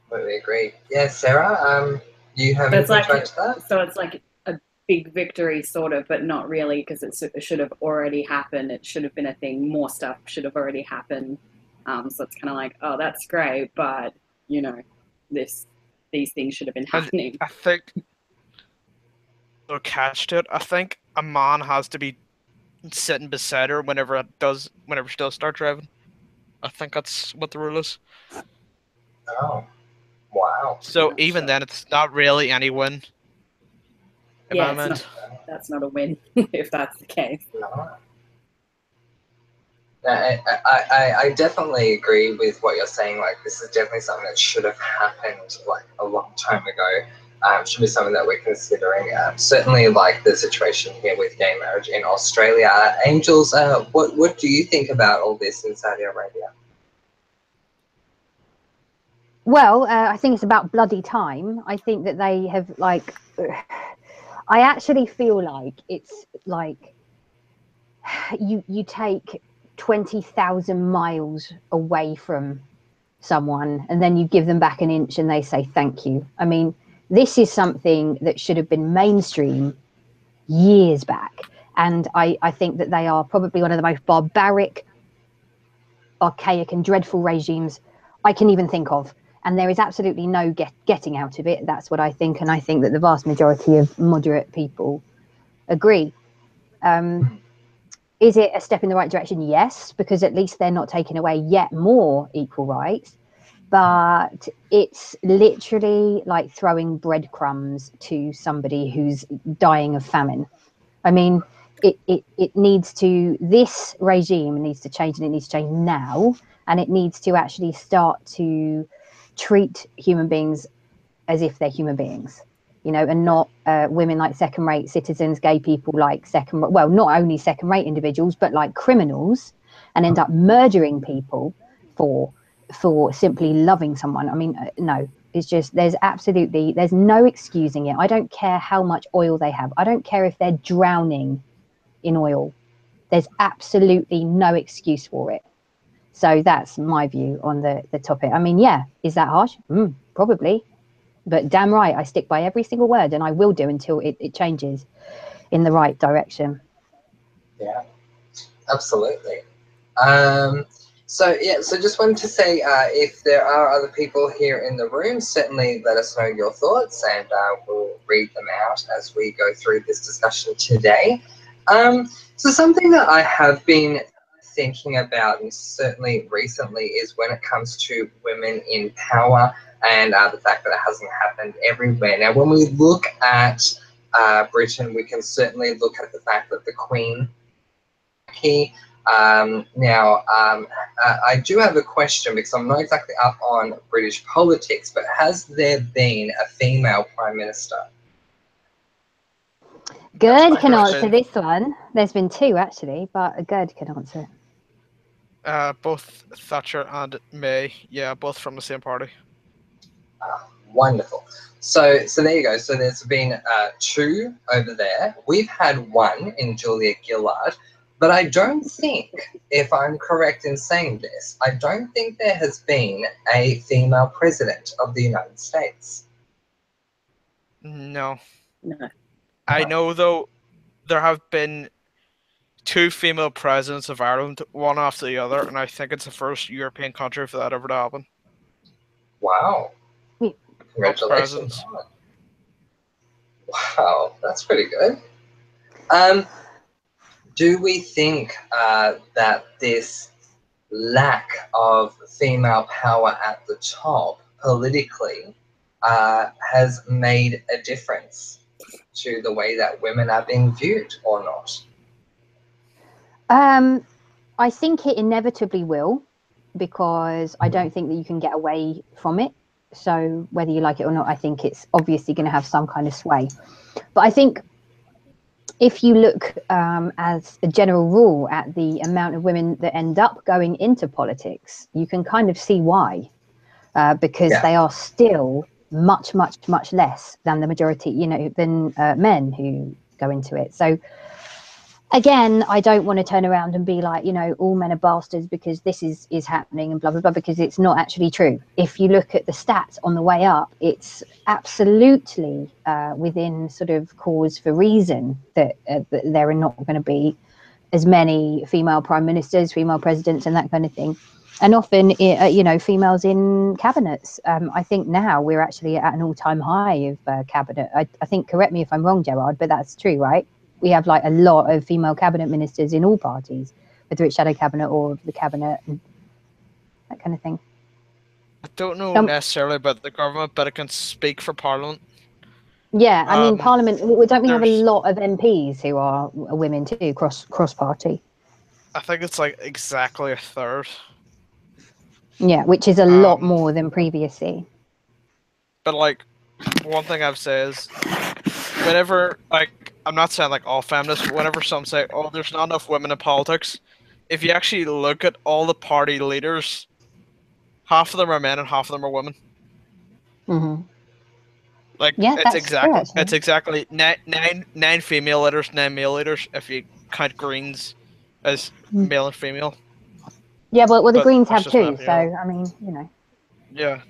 Completely agree. Yeah, Sarah, you have So it's anything to like, add to that? so it's like a big victory, sort of, but not really, because it should have already happened. It should have been a thing. More stuff should have already happened. So it's kind of like, oh, that's great, but you know, these things should have been And happening. I think the catch to it, I think a man has to be sitting beside her whenever she does start driving. I think that's what the rule is. Oh, wow. So Not even sure. then, it's not really any win. Yeah, that's not a win if that's the case. No. I definitely agree with what you're saying. Like, this is definitely something that should have happened like a long time ago. Should be something that we're considering. Certainly, like the situation here with gay marriage in Australia. Angels, what do you think about all this in Saudi Arabia? Well, I think it's about bloody time. I think that they have like. I actually feel like it's like you take 20,000 miles away from someone and then you give them back an inch and they say thank you. I mean, this is something that should have been mainstream years back. And I think that they are probably one of the most barbaric, archaic and dreadful regimes I can even think of. And there is absolutely no getting out of it. That's what I think. And I think that the vast majority of moderate people agree. Is it a step in the right direction? Yes, because at least they're not taking away yet more equal rights. But it's literally like throwing breadcrumbs to somebody who's dying of famine. I mean, it needs to, this regime needs to change, and it needs to change now. And it needs to actually start to treat human beings as if they're human beings, you know, and not women like second-rate citizens, gay people like well, not only second-rate individuals, but like criminals, and end up murdering people for simply loving someone. I mean, no, it's just, there's no excusing it. I don't care how much oil they have. I don't care if they're drowning in oil. There's absolutely no excuse for it. So that's my view on the topic. I mean, yeah, is that harsh? Probably. But damn right, I stick by every single word, and I will do until it changes in the right direction. Yeah, absolutely. So just wanted to say, if there are other people here in the room, certainly let us know your thoughts, and we'll read them out as we go through this discussion today. So something that I have been thinking about, and certainly recently, is when it comes to women in power and the fact that it hasn't happened everywhere. Now, when we look at Britain, we can certainly look at the fact that the Queen I do have a question, because I'm not exactly up on British politics, but has there been a female Prime Minister? Gerd can answer this one. There's been two, actually, but Gerd can answer. Both Thatcher and May. Yeah, both from the same party. Wonderful. So there you go. So there's been two over there. We've had one in Julia Gillard, but I don't think, if I'm correct in saying this, I don't think there has been a female president of the United States. No. No. I know, though, there have been two female presidents of Ireland, one after the other, and I think it's the first European country for that ever to happen. Wow. Congratulations. Wow, that's pretty good. Do we think that this lack of female power at the top politically has made a difference to the way that women are being viewed, or not? I think it inevitably will, because I don't think that you can get away from it. So whether you like it or not, I think it's obviously going to have some kind of sway. But I think if you look as a general rule at the amount of women that end up going into politics, you can kind of see why, because they are still much, much, much less than the majority, you know, than men who go into it. So again, I don't want to turn around and be like, you know, all men are bastards because this is happening and blah, blah, blah, because it's not actually true. If you look at the stats on the way up, it's absolutely within sort of cause for reason that there are not going to be as many female prime ministers, female presidents and that kind of thing. And often, you know, females in cabinets. I think now we're actually at an all-time high of cabinet. I think, correct me if I'm wrong, Gerard, but that's true, right? We have like a lot of female cabinet ministers in all parties, whether it's shadow cabinet or the cabinet and that kind of thing. I don't know necessarily about the government, but I can speak for Parliament. Yeah, I mean, Parliament, don't we have a lot of MPs who are women too, cross-party? I think it's like exactly a third. Yeah, which is a lot more than previously. But like, one thing I've said is, whenever, like, I'm not saying like all feminists, but whenever some say, oh, there's not enough women in politics, if you actually look at all the party leaders, half of them are men and half of them are women. Mm-hmm. Like, yeah, it's exactly nine female leaders, 9 male leaders, if you count Greens as male and female. Yeah, well, the Greens have two, so I mean, you know. Yeah.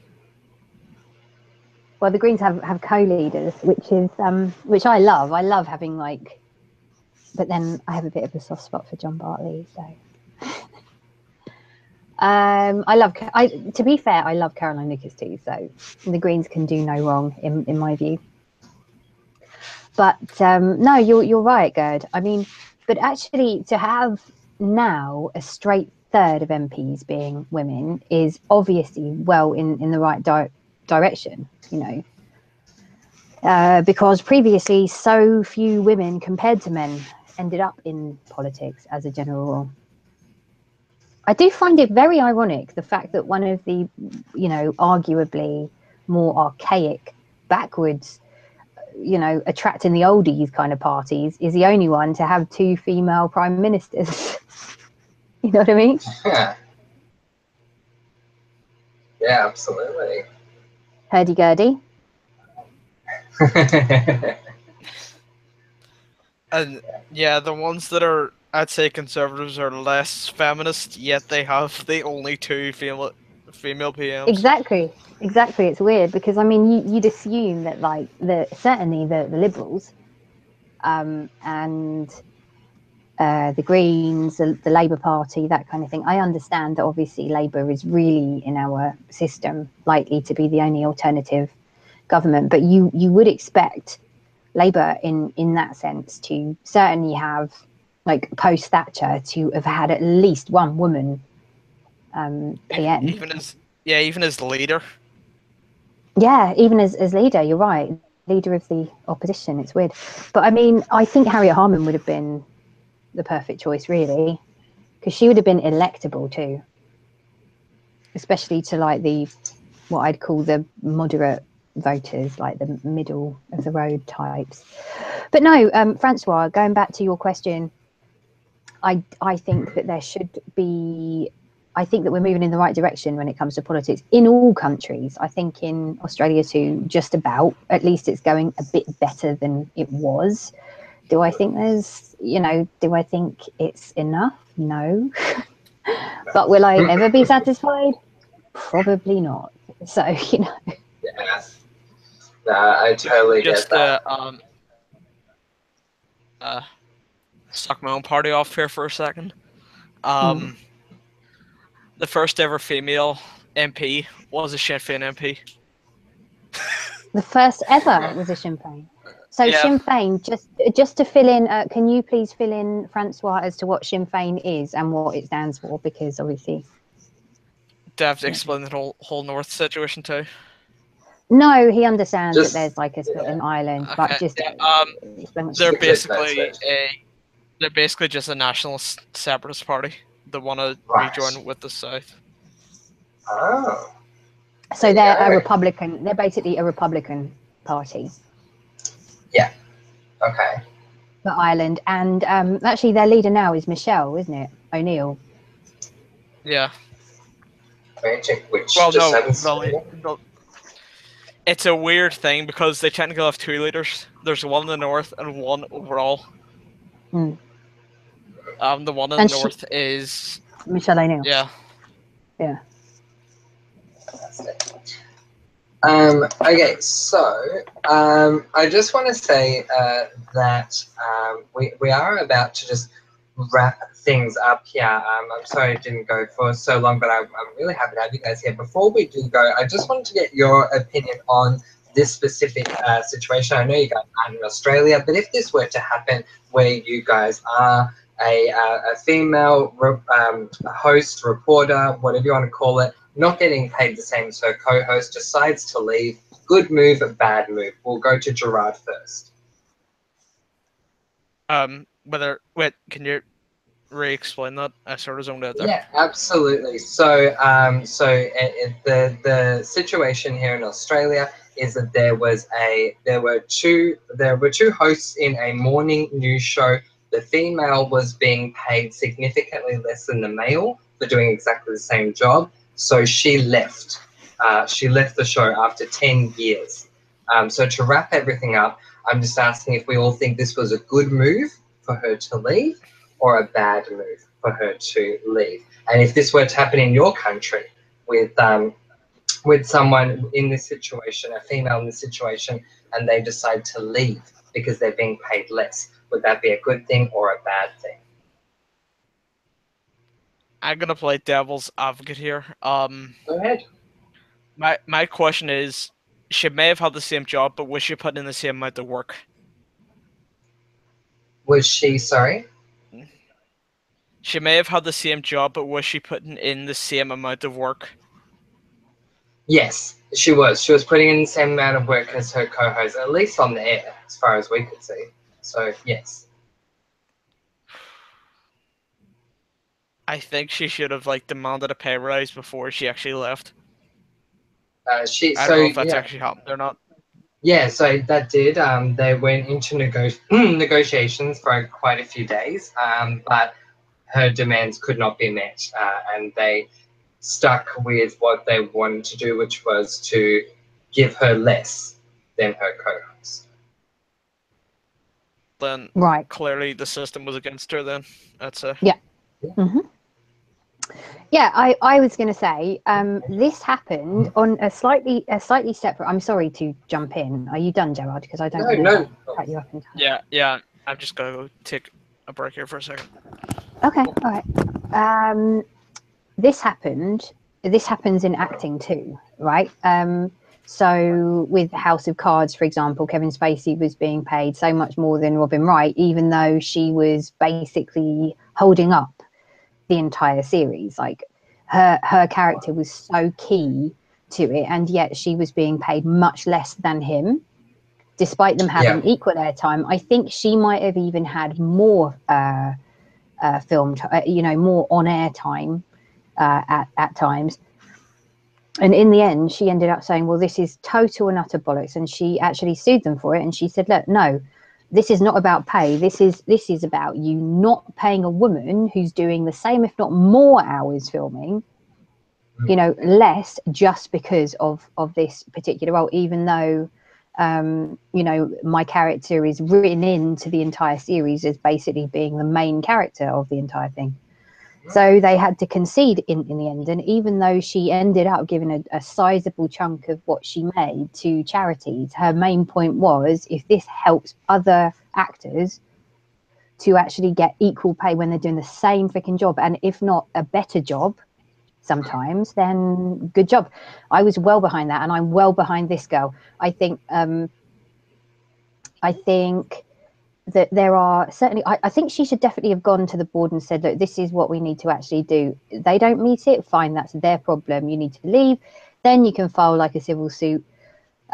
Well, the Greens have co-leaders, which I love. I love having like, but then I have a bit of a soft spot for John Bartley, so. To be fair, I love Caroline Lucas too, so the Greens can do no wrong in my view. But no, you're right, Gerd. I mean, but actually to have now a straight third of MPs being women is obviously well in the right direction, you know, because previously so few women compared to men ended up in politics as a general rule. I do find it very ironic, the fact that one of the, you know, arguably more archaic, backwards, you know, attracting the oldies kind of parties is the only one to have 2 female prime ministers. You know what I mean? Yeah. Yeah, absolutely. Hurdy-gurdy. And yeah, the ones that are, I'd say, conservatives are less feminist, yet they have the only 2 female PMs. Exactly. It's weird because I mean, you'd assume that like certainly the Liberals, and the Greens, the Labour Party, that kind of thing. I understand that obviously Labour is really in our system likely to be the only alternative government, but you would expect Labour in that sense to certainly have, like post Thatcher, to have had at least one woman PM. Even as leader. Yeah, even as leader, you're right. Leader of the opposition, it's weird. But I mean, I think Harriet Harman would have been the perfect choice, really, because she would have been electable too, especially to like what I'd call the moderate voters, like the middle of the road types. But no, Francois, going back to your question, I think that there should be, I think that we're moving in the right direction when it comes to politics in all countries. I think in Australia too, just about, at least it's going a bit better than it was. Do I think do I think it's enough? No. But will I ever be satisfied? Probably not. So, you know. Yeah. Nah, I totally get that. Suck my own party off here for a second. The first ever female MP was a Sinn Féin MP. The first ever was a Sinn Féin. So yeah. Sinn Féin, just to fill in, can you please fill in, Francois, as to what Sinn Féin is and what it stands for? Because obviously... Do I have to explain the whole North situation too? No, he understands that there's like a split in Ireland, okay. But just... They're basically just a nationalist separatist party that want to rejoin with the South. Oh. So they're a Republican. They're basically a Republican party. Yeah. Okay. For Ireland, and actually their leader now is Michelle, isn't it? O'Neill. Yeah. Which Well, just no, happens to be. it's a weird thing because they technically have two leaders. There's one in the north and one overall. Mm. The one in And the north is Michelle O'Neill. Yeah. Yeah. Okay, so I just want to say that we are about to just wrap things up here. I'm sorry it didn't go for so long, but I'm really happy to have you guys here. Before we do go, I just wanted to get your opinion on this specific situation. I know you guys aren't in Australia, but if this were to happen where you guys are a female host, reporter, whatever you want to call it, not getting paid the same as her co-host, decides to leave, good move, bad move. We'll go to Gerard first. Wait, can you re-explain that? I sort of zoned out there. Yeah, absolutely. So, the situation here in Australia is that there were two hosts in a morning news show. The female was being paid significantly less than the male for doing exactly the same job. So she left. She left the show after 10 years. So to wrap everything up, I'm just asking if we all think this was a good move for her to leave or a bad move for her to leave. And if this were to happen in your country with someone in this situation, a female in this situation, and they decide to leave because they're being paid less, would that be a good thing or a bad thing? I'm gonna play devil's advocate here. Go ahead. My question is, she may have had the same job, but was she putting in the same amount of work? Was she, sorry? She may have had the same job, but was she putting in the same amount of work? Yes, she was. She was putting in the same amount of work as her co-host, at least on the air, as far as we could see. So, yes. I think she should have demanded a pay rise before she actually left. I don't know if that's actually happened or not. Yeah, so that did. They went into negotiations for quite a few days, but her demands could not be met, and they stuck with what they wanted to do, which was to give her less than her co-host. Then Right. Clearly the system was against her then. That's a Yeah. Mm-hmm. Yeah, I was going to say this happened on a slightly separate. I'm sorry to jump in. Are you done, Gerard? Because I don't want to cut you up in time. Yeah. I'm just gonna go take a break here for a second. Okay, all right. This happened. This happens in acting too, right? So with House of Cards, for example, Kevin Spacey was being paid so much more than Robin Wright, even though she was basically holding up the entire series. Like her character was so key to it, and yet she was being paid much less than him, despite them having equal airtime. I think she might have even had more filmed, more on-air time at times. And in the end, she ended up saying, well, this is total and utter bollocks. And she actually sued them for it. And she said, look, no, this is not about pay. This is about you not paying a woman who's doing the same, if not more hours filming, less just because of this particular role, even though, my character is written into the entire series as basically being the main character of the entire thing. So they had to concede in the end. And even though she ended up giving a sizable chunk of what she made to charities, her main point was, if this helps other actors to actually get equal pay when they're doing the same freaking job, and if not a better job sometimes, then good job. I was well behind that, and I'm well behind this girl. I think that there are certainly, I think she should definitely have gone to the board and said, look, this is what we need to actually do. They don't meet it, fine, that's their problem. You need to leave. Then you can file like a civil suit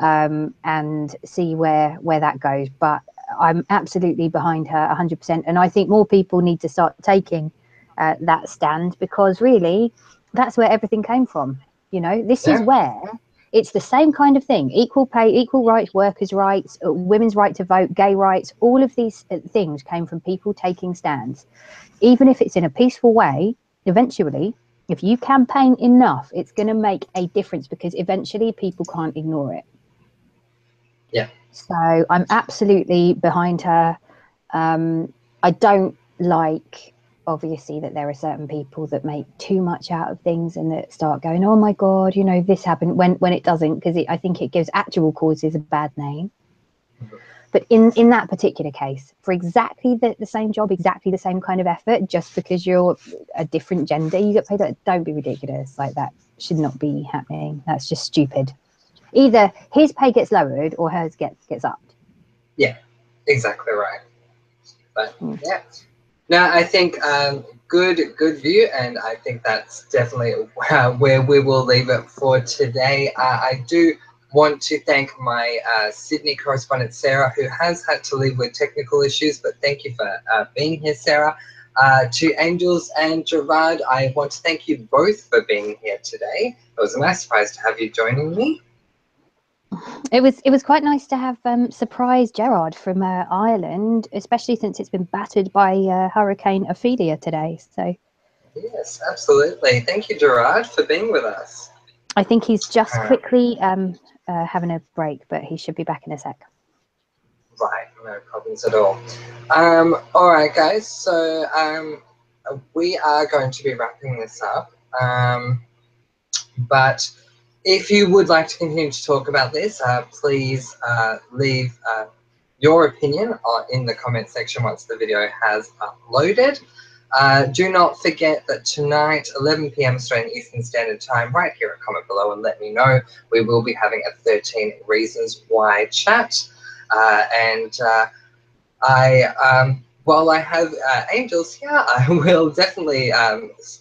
and see where that goes. But I'm absolutely behind her 100%. And I think more people need to start taking that stand, because really that's where everything came from. You know, this Yeah. is where it's the same kind of thing: equal pay, equal rights, workers' rights, women's right to vote, gay rights. All of these things came from people taking stands, even if it's in a peaceful way. Eventually, if you campaign enough, it's going to make a difference, because eventually people can't ignore it. Yeah. So I'm absolutely behind her. I don't like, obviously, that there are certain people that make too much out of things and that start going, oh my God, you know, this happened, when it doesn't, because I think it gives actual causes a bad name. But in that particular case, for exactly the same job, exactly the same kind of effort, just because you're a different gender, you get paid. Don't be ridiculous. Like, that should not be happening. That's just stupid. Either his pay gets lowered or hers gets upped. Yeah, exactly right. But yeah, no, I think good view, and I think that's definitely where we will leave it for today. I do want to thank my Sydney correspondent Sarah, who has had to leave with technical issues, but thank you for being here, Sarah. To Angels and Gerard, I want to thank you both for being here today. It was a nice surprise to have you joining me. It was quite nice to have surprise Gerard from Ireland, especially since it's been battered by Hurricane Ophelia today. So yes, absolutely. Thank you, Gerard, for being with us. I think he's just quickly having a break, but he should be back in a sec. Right, no problems at all. All right, guys. So we are going to be wrapping this up. But if you would like to continue to talk about this, please leave your opinion in the comment section once the video has uploaded. Do not forget that tonight, 11 p.m. Australian Eastern Standard Time, right here at comment below and let me know. We will be having a 13 Reasons Why chat. While I have Angels here, I will definitely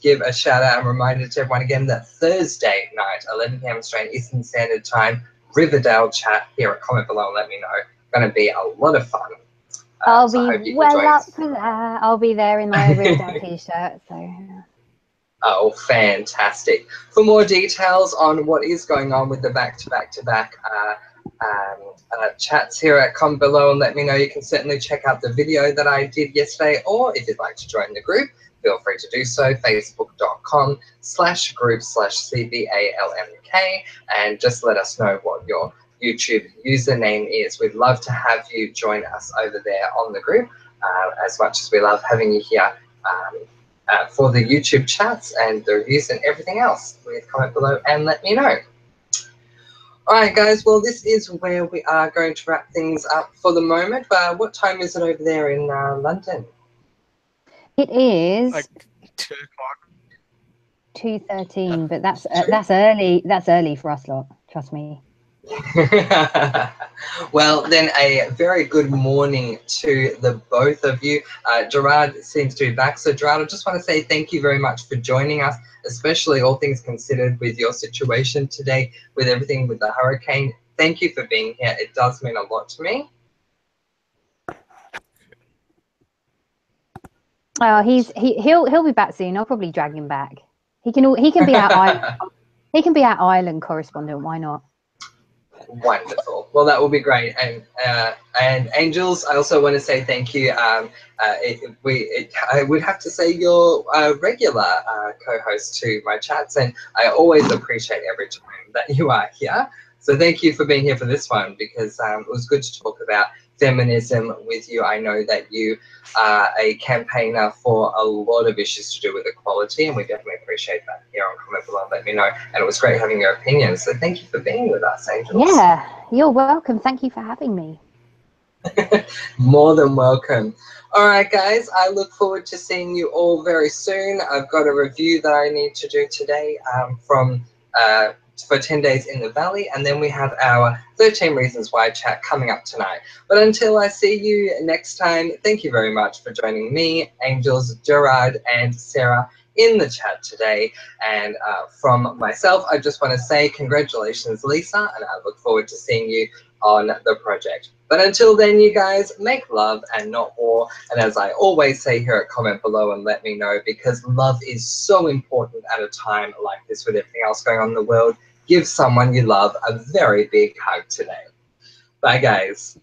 give a shout out and reminder to everyone again that Thursday night, 11 p.m. Australian Eastern Standard Time, Riverdale chat here at comment below and let me know. Going to be a lot of fun. I'll be well up for that. I'll be there in my Riverdale t-shirt. So. Oh, fantastic. For more details on what is going on with the back-to-back-to-back chats here at comment below and let me know. You can certainly check out the video that I did yesterday, or if you'd like to join the group, feel free to do so. Facebook.com/group/CBALMK, and just let us know what your YouTube username is. We'd love to have you join us over there on the group, as much as we love having you here for the YouTube chats and the reviews and everything else. Please comment below and let me know. All right, guys. Well, this is where we are going to wrap things up for the moment. What time is it over there in London? It is like 2 o'clock. 2:13, but that's early. That's early for us lot. Trust me. Well, then a very good morning to the both of you. Gerard seems to be back. So, Gerard, I just want to say thank you very much for joining us, especially all things considered with your situation today, with everything with the hurricane. Thank you for being here. It does mean a lot to me. Oh, he'll be back soon. I'll probably drag him back. He can be our he can be our Ireland correspondent. Why not? Wonderful. Well, that will be great. And Angels, I also want to say thank you. I would have to say you're a regular co-host to my chats, and I always appreciate every time that you are here. So thank you for being here for this one, because it was good to talk about feminism with you. I know that you are a campaigner for a lot of issues to do with equality, and we definitely appreciate that here on comment below. Let me know. And it was great having your opinion. So thank you for being with us, Angels. Yeah, you're welcome. Thank you for having me. More than welcome. All right, guys, I look forward to seeing you all very soon. I've got a review that I need to do today for 10 Days in the Valley, and then we have our 13 Reasons Why chat coming up tonight. But until I see you next time, thank you very much for joining me, Angels, Gerard, and Sarah in the chat today. And from myself, I just want to say congratulations, Lisa, and I look forward to seeing you on the project. But until then, you guys, make love and not war. And as I always say here, comment below and let me know, because love is so important at a time like this with everything else going on in the world. Give someone you love a very big hug today. Bye, guys.